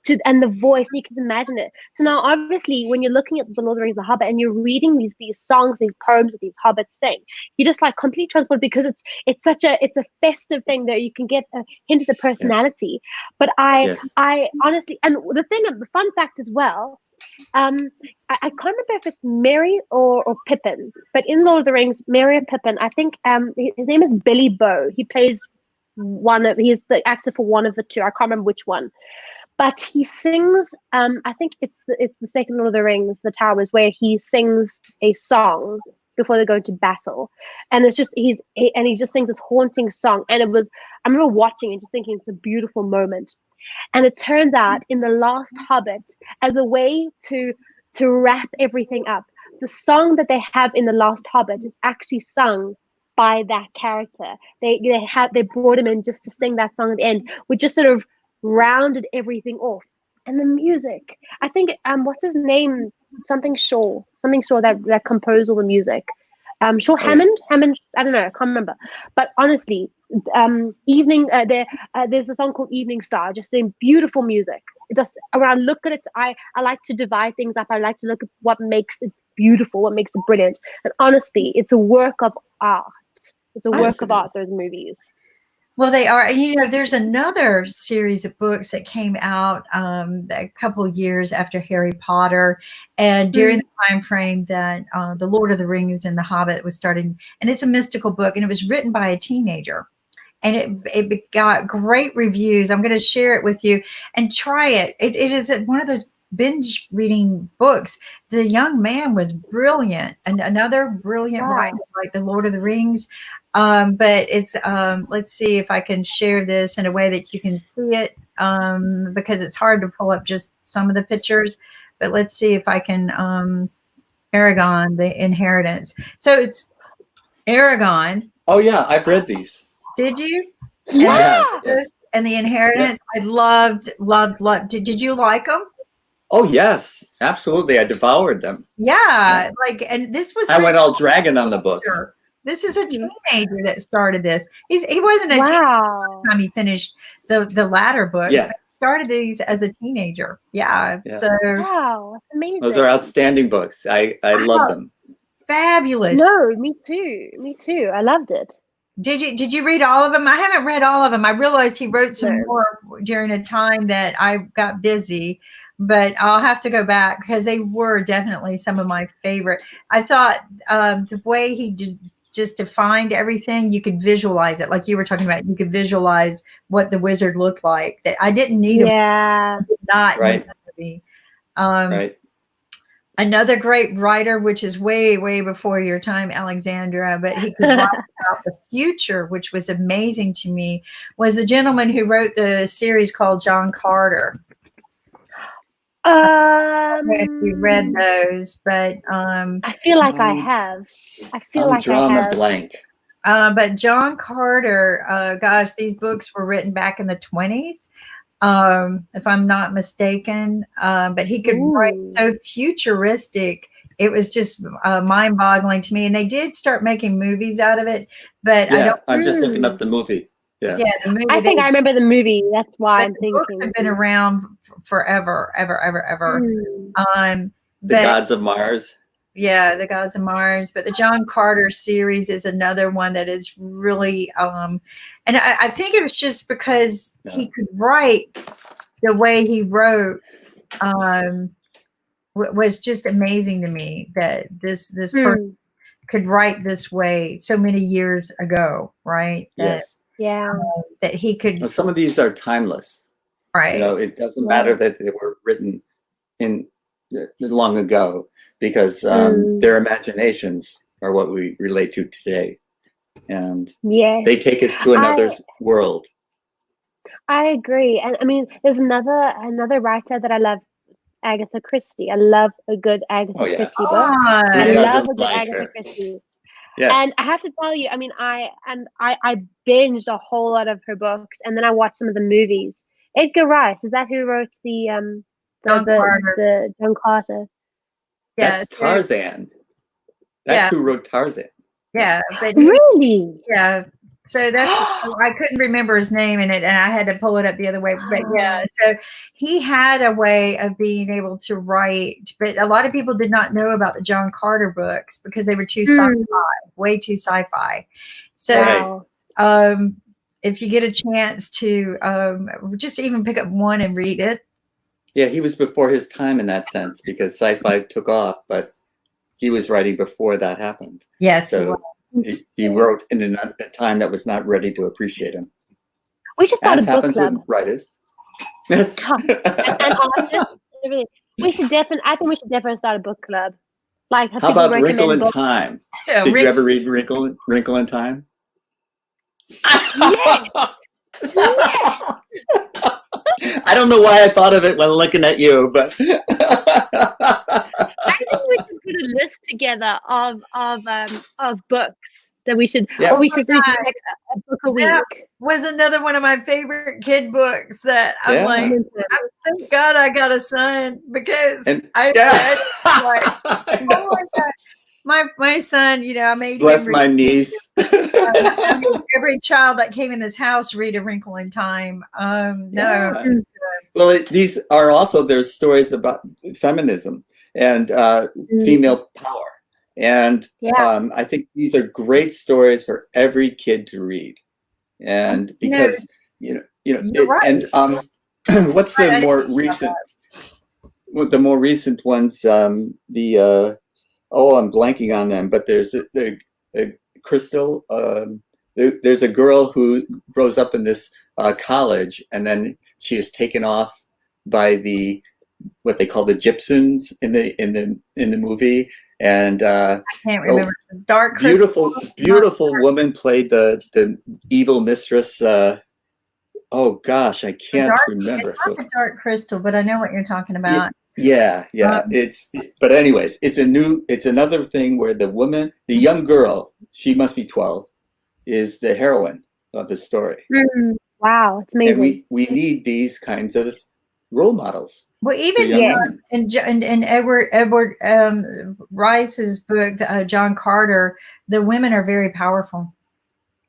to, and the voice, you can imagine it. So now, obviously, when you're looking at The Lord of the Rings, The Hobbit, and you're reading these songs, these poems that these hobbits sing, you just like completely transported, because it's a festive thing that you can get a hint of the personality. But I honestly, and the fun fact as well, I can't remember if it's Merry or Pippin, but in Lord of the Rings, Merry or Pippin, I think his name is Billy Bow. He plays he's the actor for one of the two. I can't remember which one. But he sings, I think it's the second Lord of the Rings, The Towers, where he sings a song before they go into battle. And it's just, he just sings this haunting song. And I remember watching and just thinking it's a beautiful moment. And it turns out in The Last Hobbit, as a way to wrap everything up, the song that they have in The Last Hobbit is actually sung by that character. They brought him in just to sing that song at the end, which just sort of rounded everything off. And the music, I think, what's his name? Something Shaw that composed all the music. Shaw Hammond, I don't know, I can't remember. But honestly, there's a song called Evening Star, just doing beautiful music. When I look at it, I like to divide things up. I like to look at what makes it beautiful, what makes it brilliant. And honestly, it's a work of art. It's a work of art, those movies. Well, they are. There's another series of books that came out a couple years after Harry Potter, and during the time frame that The Lord of the Rings and The Hobbit was starting. And it's a mystical book, and it was written by a teenager, and it got great reviews. I'm going to share it with you and try it. It is one of those binge reading books. The young man was brilliant, and another brilliant Wow. writer, like the Lord of the Rings. But it's let's see if I can share this in a way that you can see it, because it's hard to pull up just some of the pictures. But let's see if I can. Aragon, the Inheritance. So it's Aragon. Oh yeah, I've read these. Did you? Yeah. Yes. And the Inheritance. I loved. Did you like them? Oh yes, absolutely. I devoured them. Yeah, like, and this was. I went all dragon on the books. This is a teenager that started this. He wasn't a teenager by the time he finished the latter books. Yeah. But he started these as a teenager. Yeah. So Wow, that's amazing. Those are outstanding books. I love them. fabulous. No, me too. Me too. I loved it. Did you read all of them? I haven't read all of them. I realized he wrote some No. more during a time that I got busy, but I'll have to go back because they were definitely some of my favorite. I thought the way he just defined everything, you could visualize it, like you were talking about. You could visualize what the wizard looked like. That I didn't need Yeah. not Right. movie. Right. Another great writer, which is way, way before your time, Alexandra, but he could write about the future, which was amazing to me, was the gentleman who wrote the series called John Carter. I don't know if you read those, but I feel like I have. I feel I'm like I drawing a have. blank. but John Carter, gosh, these books were written back in the 20s. If I'm not mistaken, but he could write Ooh. so futuristic. It was just mind-boggling to me. And they did start making movies out of it, but I Yeah, don't. I'm just looking up the movie. Yeah. Yeah, the movie. I think I remember the movie. That's why I'm the thinking. books have been around forever, ever. Mm. The But Gods of Mars. yeah, the Gods of Mars. But the John Carter series is another one that is really, and I think it was just because he could write the way he wrote, was just amazing to me that this person could write this way so many years ago, right? Yes. Yeah. That he could, Well, some of these are timeless. right? You know, it doesn't matter that they were written in long ago, because their imaginations are what we relate to today, and Yeah. they take us to another world. I agree. And I mean, there's another writer that I love, Agatha Christie. I love a good Agatha Oh, yeah. Christie book. Who I doesn't love a good like Agatha her? Christie. Yeah. And I have to tell you, I mean, I binged a whole lot of her books, and then I watched some of the movies. Edgar Rice, is that who wrote the John Carter. John Carter? Yeah, That's Tarzan. That's who wrote Tarzan. yeah, but Really? yeah. So that's, I couldn't remember his name in it, and I had to pull it up the other way. But yeah, so he had a way of being able to write, but a lot of people did not know about the John Carter books because they were too sci-fi, way too sci-fi. So if you get a chance to just even pick up one and read it. Yeah, he was before his time in that sense, because sci-fi took off, but he was writing before that happened. Yes. So he wrote in a time that was not ready to appreciate him. We should start As a book happens club. with writers. Yes. And artists, everything. I think we should definitely start a book club. Like, have How people about recommend Wrinkle in books. Time? Yeah, Did you ever read Wrinkle in Time? Yes. Yes. I don't know why I thought of it when looking at you, but I think we should put a list together of books that we should, Yeah. or we should do just like a book a week. That was another one of my favorite kid books that I'm Yeah. like, thank God I got a son, because and I read like, I know. oh my God. My son, you know, I made Bless him my niece. I made every child that came in this house read A Wrinkle in Time. Yeah. Well, these are also, there's stories about feminism and female power. And I think these are great stories for every kid to read. And because, you're right. and what's the more recent, the more recent ones, I'm blanking on them, but there's a Crystal, there's a girl who grows up in this college, and then she is taken off by the what they call the gypsians in the movie, and I can't remember. Dark Crystal. beautiful woman played the evil mistress. Oh gosh, I can't remember. It's not the Dark Crystal, but I know what you're talking about. Yeah. But anyways, it's another thing where the young girl, she must be 12, is the heroine of the story. Wow, it's amazing. And we need these kinds of role models. Well, even in Edward Rice's book, John Carter, the women are very powerful.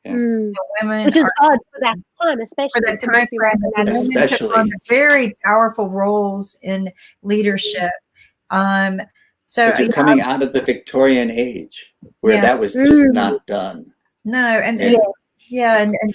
Yeah. The women, which is odd for that time, especially for that time frame. Women took on very powerful roles in leadership. So you're coming out of the Victorian age, where that was just not done. No, and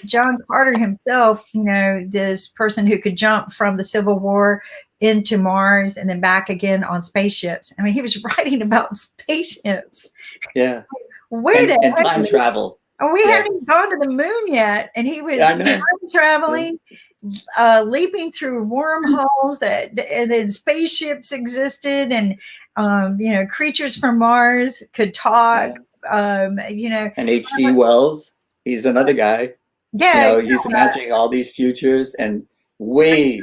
John Carter himself, this person who could jump from the Civil War into Mars and then back again on spaceships. I mean, he was writing about spaceships. Yeah. And time travel. And we hadn't even gone to the moon yet. And he was time traveling, leaping through wormholes and then spaceships existed, and creatures from Mars could talk. And H.G. Wells, he's another guy. Yeah, he's imagining all these futures and way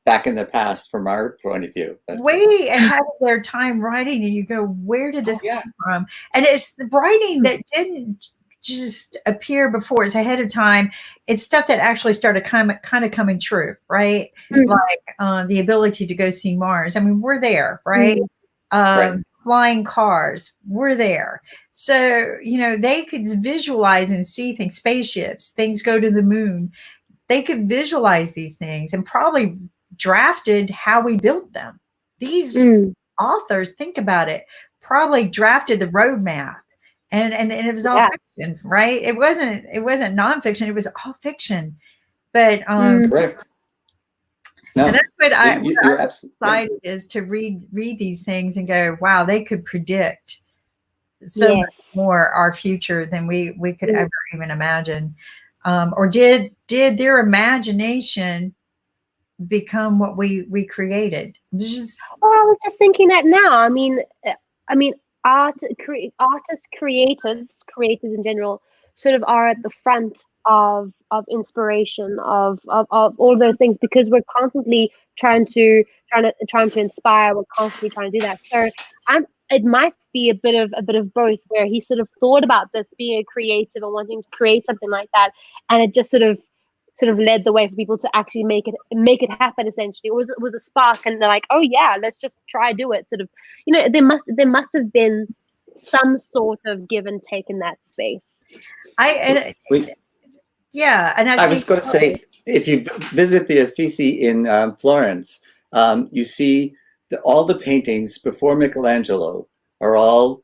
back in the past from our point of view. Way ahead of their time writing, and you go, where did this come from? And it's the writing that didn't just appear before, it's ahead of time. It's stuff that actually started kind of coming true, right? Like the ability to go see Mars. I mean, we're there, right? Flying cars, we're there. So, they could visualize and see things, spaceships, things go to the moon. They could visualize these things and probably drafted how we built them. These authors, think about it, probably drafted the roadmap. And it was all fiction, right? It wasn't nonfiction, it was all fiction. But correct. No, and that's what I'm excited is to read these things and go, wow, they could predict so much more our future than we could ever even imagine. Or did their imagination become what we created? I was just thinking that now. I mean, artists, creators in general, sort of are at the front of inspiration, of all those things, because we're constantly trying to inspire. We're constantly trying to do that. So it might be a bit of both, where he sort of thought about this, being a creative and wanting to create something like that, and it just sort of led the way for people to actually make it happen. Essentially, it was a spark, and they're like, oh yeah, let's just try do it. Sort of, there must have been some sort of give and take in that space. I was going to say, if you visit the Uffizi in Florence, you see all the paintings before Michelangelo are all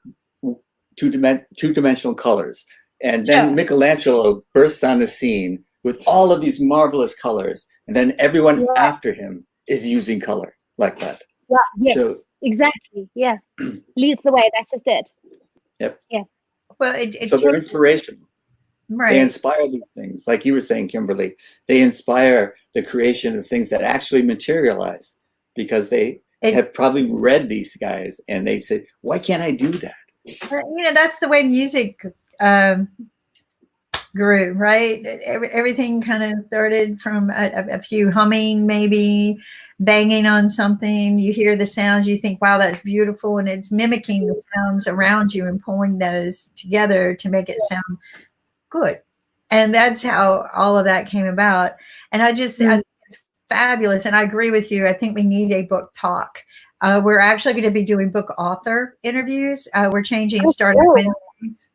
two-dimensional colors, and then Michelangelo bursts on the scene with all of these marvelous colors, and then everyone after him is using color like that. Yeah. Yes. So, exactly. Yeah. Leads the way. That's just it. Yep. Yeah. Well, so they're inspirational. Right. They inspire these things, like you were saying, Kimberly. They inspire the creation of things that actually materialize, because they have probably read these guys and they say, "Why can't I do that?" That's the way music grew, right? Everything kind of started from a few humming, maybe banging on something. You hear the sounds, you think, wow, that's beautiful, and it's mimicking the sounds around you and pulling those together to make it sound good. And that's how all of that came about. And I think it's fabulous. And I agree with you. I think we need a book talk. We're actually going to be doing book author interviews. We're changing Startup Wednesdays.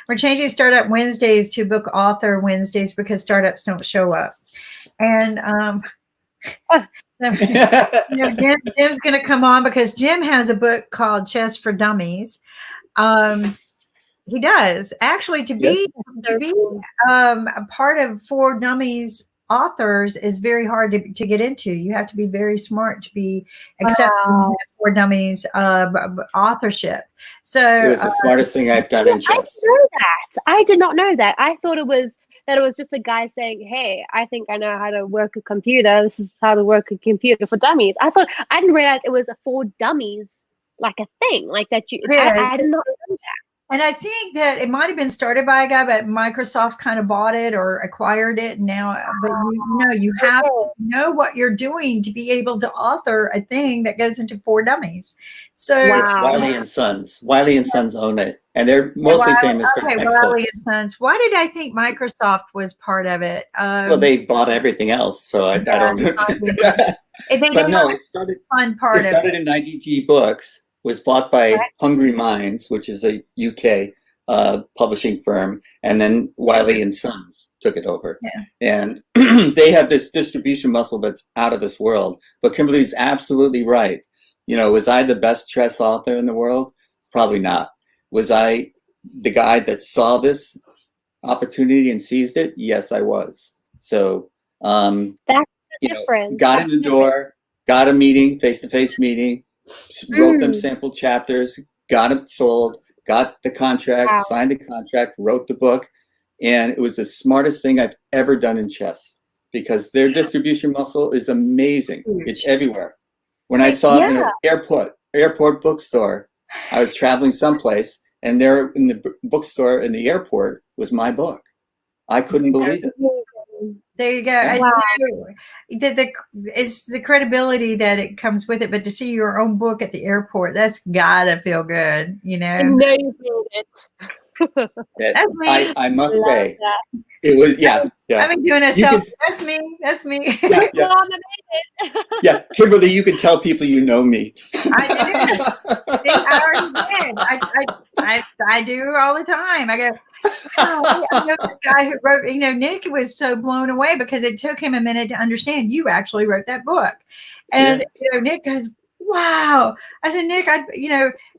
We're changing Startup Wednesdays to book author Wednesdays, because startups don't show up. And Jim's going to come on, because Jim has a book called Chess for Dummies. He does actually to be a part of For Dummies authors is very hard to get into. You have to be very smart to be accepted For Dummies authorship. So it was the smartest thing I've done in chess. I did not know that. I thought it was that it was just a guy saying, "Hey, I think I know how to work a computer. This is how to work a computer for dummies." I didn't realize it was for dummies, like a thing, like that. I did not know that. And I think that it might have been started by a guy, but Microsoft kind of bought it or acquired it. And now, but you have to know what you're doing to be able to author a thing that goes into for dummies. So Wiley and Sons. Wiley and Sons own it, and they're mostly famous for textbooks. Wiley and Sons. Why did I think Microsoft was part of it? Well, they bought everything else, so I don't know. But no, it started in 90G Books. Was bought by Hungry Minds, which is a UK publishing firm, and then Wiley and Sons took it over. Yeah. And they have this distribution muscle that's out of this world. But Kimberly's absolutely right. You know, was I the best chess author in the world? Probably not. Was I the guy that saw this opportunity and seized it? Yes, I was. So, that's the difference. Got in the door, got a meeting, face-to-face meeting, wrote them sample chapters, got it sold, got the contract, signed the contract, wrote the book, and it was the smartest thing I've ever done in chess because their distribution muscle is amazing. It's everywhere. When I saw it in an airport bookstore, I was traveling someplace, and there in the bookstore in the airport was my book. I couldn't believe it. There you go. Wow. It's the credibility that it comes with it, but to see your own book at the airport, that's gotta feel good, you know. I know you feel it. I must say, it was I've been doing a self. That's me. Yeah, Kimberly, you can tell people you know me. I do. I already did. I do all the time. I go, oh, I know this guy who wrote, Nick was so blown away because it took him a minute to understand you actually wrote that book. And, Nick goes, wow. I said, Nick,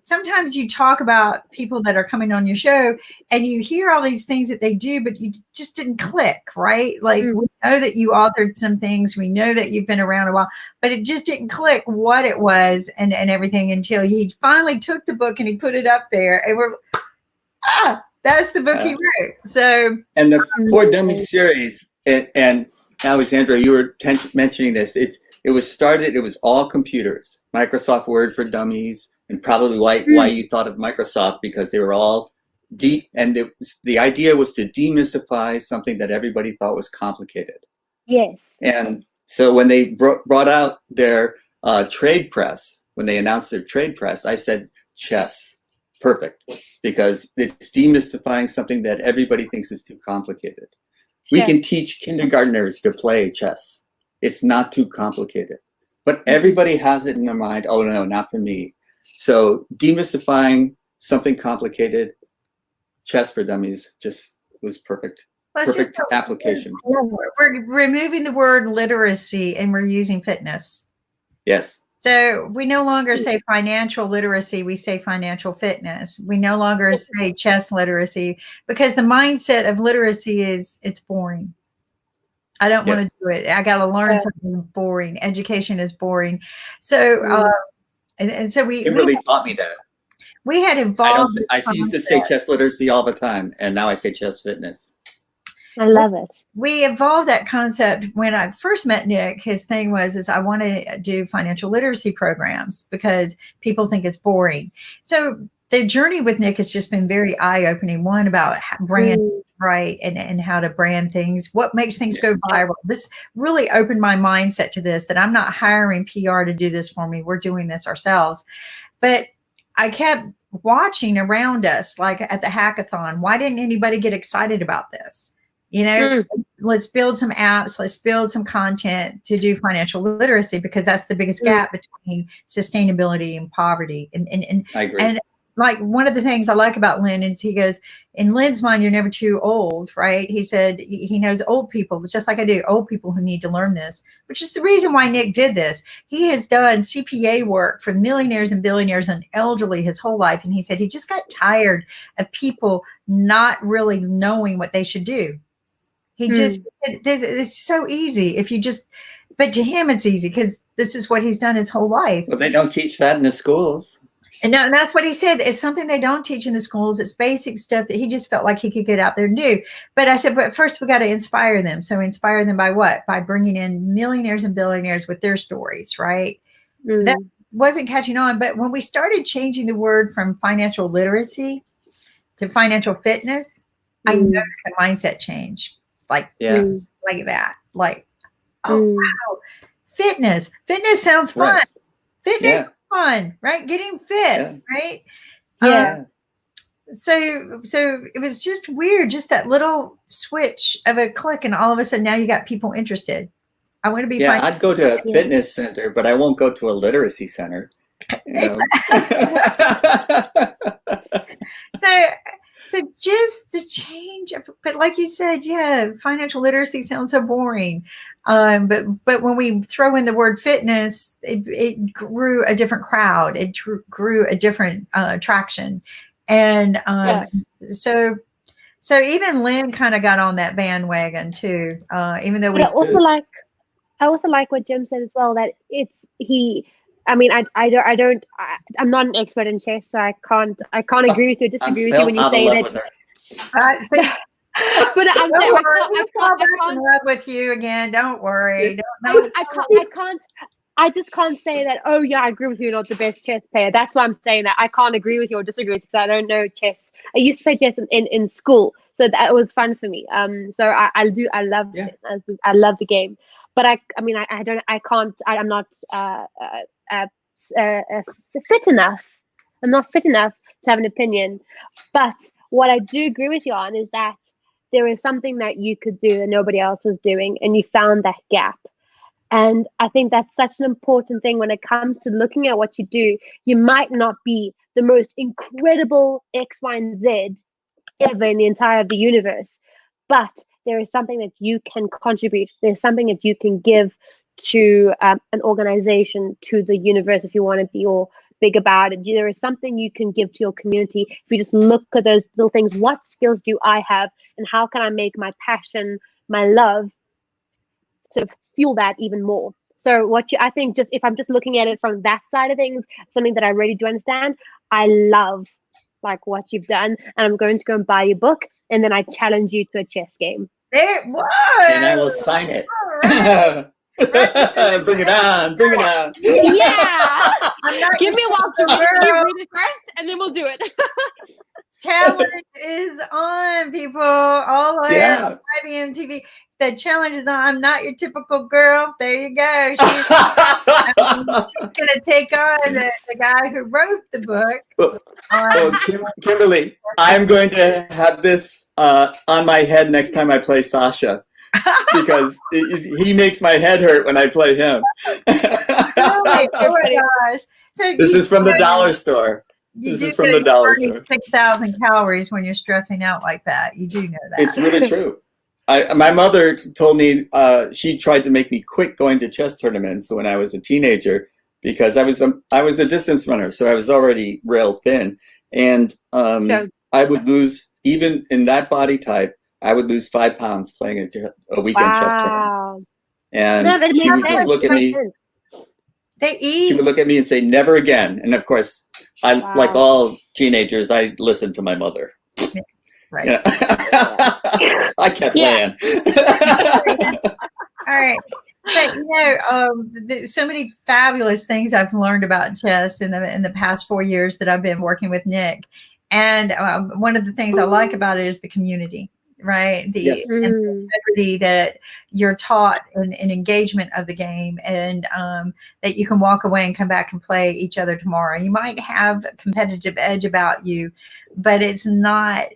sometimes you talk about people that are coming on your show and you hear all these things that they do, but you just didn't click, right? Like we know that you authored some things. We know that you've been around a while, but it just didn't click what it was and everything until he finally took the book and he put it up there and we're, that's the book he wrote. So, and the For Dummies series, and Alexandra, you were mentioning this. It was all computers, Microsoft Word for Dummies, and probably why you thought of Microsoft because they were all the idea was to demystify something that everybody thought was complicated. Yes. And so when they brought out their trade press, when they announced their trade press, I said chess. Perfect, because it's demystifying something that everybody thinks is too complicated. We can teach kindergartners to play chess. It's not too complicated, but everybody has it in their mind. Oh no, not for me. So demystifying something complicated, chess for dummies just was perfect. Perfect application. We're removing the word literacy and we're using fitness. Yes. So we no longer say financial literacy, we say financial fitness. We no longer say chess literacy because the mindset of literacy is it's boring. I don't want to do it. I got to learn something boring. Education is boring. So, and so Kimberly taught me that. We had evolved. I used to say chess literacy all the time, and now I say chess fitness. I love it. We evolved that concept when I first met Nick. His thing was I want to do financial literacy programs because people think it's boring. So the journey with Nick has just been very eye-opening. One about branding, right, and how to brand things, what makes things go viral. This really opened my mindset to this, that I'm not hiring PR to do this for me. We're doing this ourselves. But I kept watching around us, like at the hackathon. Why didn't anybody get excited about this? Let's build some apps. Let's build some content to do financial literacy because that's the biggest gap between sustainability and poverty. And I agree. And like one of the things I like about Lynn is he goes, in Lynn's mind, you're never too old, right? He said he knows old people, just like I do, old people who need to learn this, which is the reason why Nick did this. He has done CPA work for millionaires and billionaires and elderly his whole life. And he said he just got tired of people not really knowing what they should do. He just, it's so easy if you just, but to him it's easy because this is what he's done his whole life. But they don't teach that in the schools. And no, and that's what he said. It's something they don't teach in the schools. It's basic stuff that he just felt like he could get out there and do. But I said, but first we got to inspire them. So inspire them by what? By bringing in millionaires and billionaires with their stories, right? That wasn't catching on. But when we started changing the word from financial literacy to financial fitness, I noticed the mindset change. Like that. Like, wow, fitness sounds fun. Right. Fitness is fun, right? Getting fit, right? Yeah. So it was just weird, just that little switch of a click, and all of a sudden now you got people interested. I want to be. Yeah, I'd go to a fitness center, but I won't go to a literacy center. You know? So just the change of, but like you said, financial literacy sounds so boring. But when we throw in the word fitness, it grew a different crowd. It grew a different traction. And so even Lynn kind of got on that bandwagon too, even though I also like what Jim said as well, that I'm not an expert in chess, so I can't agree with you or disagree with you when you say that. But I'm in love with you again. Don't worry. I just can't say that. Oh yeah, I agree with you. You're not the best chess player. That's why I'm saying that. I can't agree with you or disagree with you because I don't know chess. I used to play chess in school, so that was fun for me. So I love chess. I love the game. But I'm not fit enough. I'm not fit enough to have an opinion. But what I do agree with you on is that there is something that you could do that nobody else was doing, and you found that gap. And I think that's such an important thing when it comes to looking at what you do. You might not be the most incredible X, Y, and Z ever in the entire of the universe, but there is something that you can contribute. There's something that you can give to an organization, to the universe, if you want to be all big about it. There is something you can give to your community. If you just look at those little things, what skills do I have, and how can I make my passion, my love, sort of fuel that even more? So I think, just if I'm just looking at it from that side of things, something that I really do understand, I love like what you've done, and I'm going to go and buy your book, and then I challenge you to a chess game. Whoa! And I will sign it. Right. Bring it on. Yeah. Give me a while to read it first, and then we'll do it. Challenge is on, people. All the way on IBM TV. The challenge is on. I'm not your typical girl. There you go. She's going to take on the guy who wrote the book. Kimberly, I'm going to have this on my head next time I play Sasha, because he makes my head hurt when I play him. Oh my gosh. So this is from the dollar store. This is from the dollar store. 6,000 calories when you're stressing out like that. You do know that. It's really true. My mother told me she tried to make me quit going to chess tournaments when I was a teenager, because I was a distance runner, so I was already real thin, and I would lose, even in that body type, I would lose 5 pounds playing a weekend chess tournament. And she would just look at me. She would look at me and say, "Never again." And of course, like all teenagers, I listened to my mother. Right. Yeah. I kept playing. All right. But there's so many fabulous things I've learned about chess in the past 4 years that I've been working with Nick. And one of the things I like about it is the community, right? The integrity that you're taught and engagement of the game, and that you can walk away and come back and play each other tomorrow. You might have a competitive edge about you, but it's not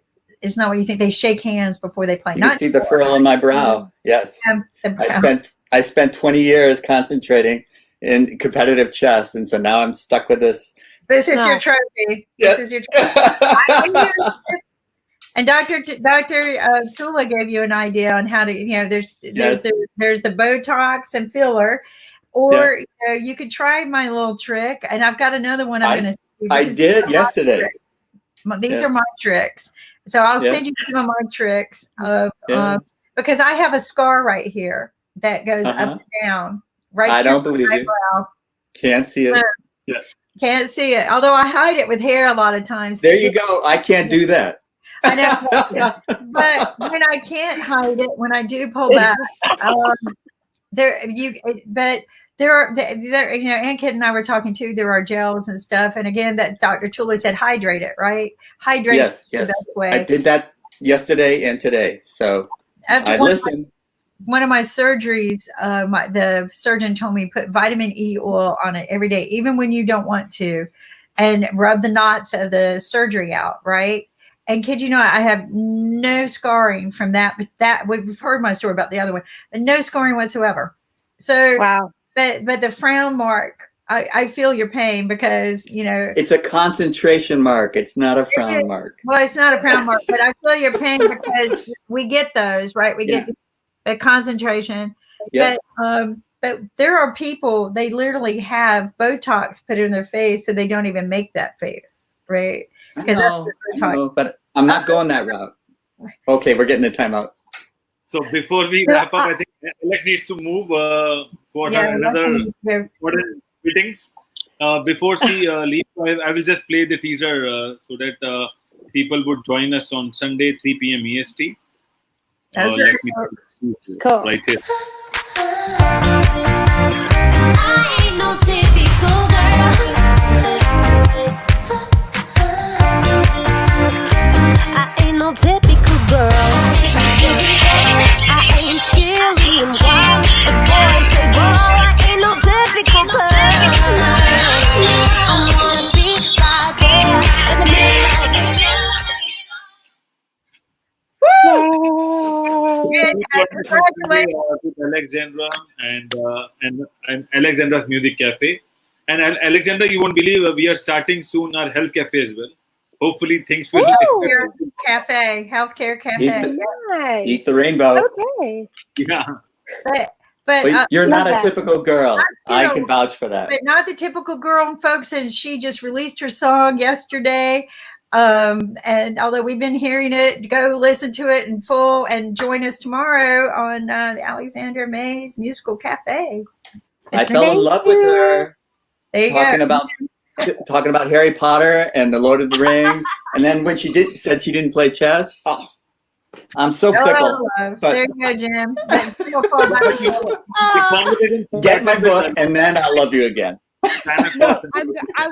what you think. They shake hands before they play. You can see the furrow on my brow. Yes. I spent 20 years concentrating in competitive chess, and so now I'm stuck with this. This is your trophy. This is your trophy. And Dr. Tula gave you an idea on how to, there's the Botox and filler, or you could try my little trick. And I've got another one I'm going to see. I did yesterday. These are my tricks. So I'll send you some of my tricks because I have a scar right here that goes up and down. Right. I don't believe you. Can't see it. Can't see it. Although I hide it with hair a lot of times. There you go. I can't do that. I know. But when I can't hide it, when I do pull back, but there are, you know, Aunt Kit and I were talking too, there are gels and stuff. And again, that Dr. Tula said, hydrate it, right? Hydration is the best way. I did that yesterday and today. So I listened. One of my surgeries, the surgeon told me put vitamin E oil on it every day, even when you don't want to, and rub the knots of the surgery out, right? And kid you not, I have no scarring from that. But we've heard my story about the other one, but no scarring whatsoever. So, wow. But the frown mark, I feel your pain because, you know, it's a concentration mark. It's not a frown mark. Well, it's not a frown mark, but I feel your pain because we get those, right? We get the concentration. Yeah. But there are people, they literally have Botox put in their face so they don't even make that face, right? I know, but I'm not going that route. Okay, we're getting the timeout. So before we wrap up, I think Alex needs to move for another meetings. Before she leaves, I will just play the teaser so that people would join us on Sunday, 3 p.m. EST. That's cool. Right here. I ain't no typical girl. I ain't no typical girl. I ain't cheery and wild. The boys say ball. I ain't no typical girl. I wanna be like her in the middle. With Alexandra and Alexandra's Music Cafe. And Alexandra, you won't believe we are starting soon our health cafe as well. Hopefully things will cafe, healthcare cafe. Eat the rainbow. Okay. Yeah. But you're not a typical girl. I can vouch for that. But not the typical girl, folks. And she just released her song yesterday. And although we've been hearing it, go listen to it in full and join us tomorrow on the Alexandra Mays Musical Cafe. I fell in love with her. There you go. Talking about Harry Potter and the Lord of the Rings, and then when she said she didn't play chess, I'm so fickle. There you go, Jim. Get my book, and then I'll love you again. I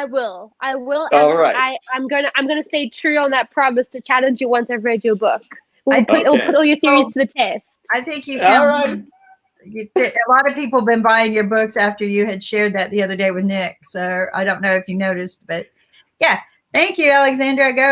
will. All right. I'm gonna stay true on that promise to challenge you once I've read your book. We'll put all your theories to the test. I think you found. All right. A lot of people have been buying your books after you had shared that the other day with Nick. So I don't know if you noticed, but yeah. Thank you, Alexandra. Go.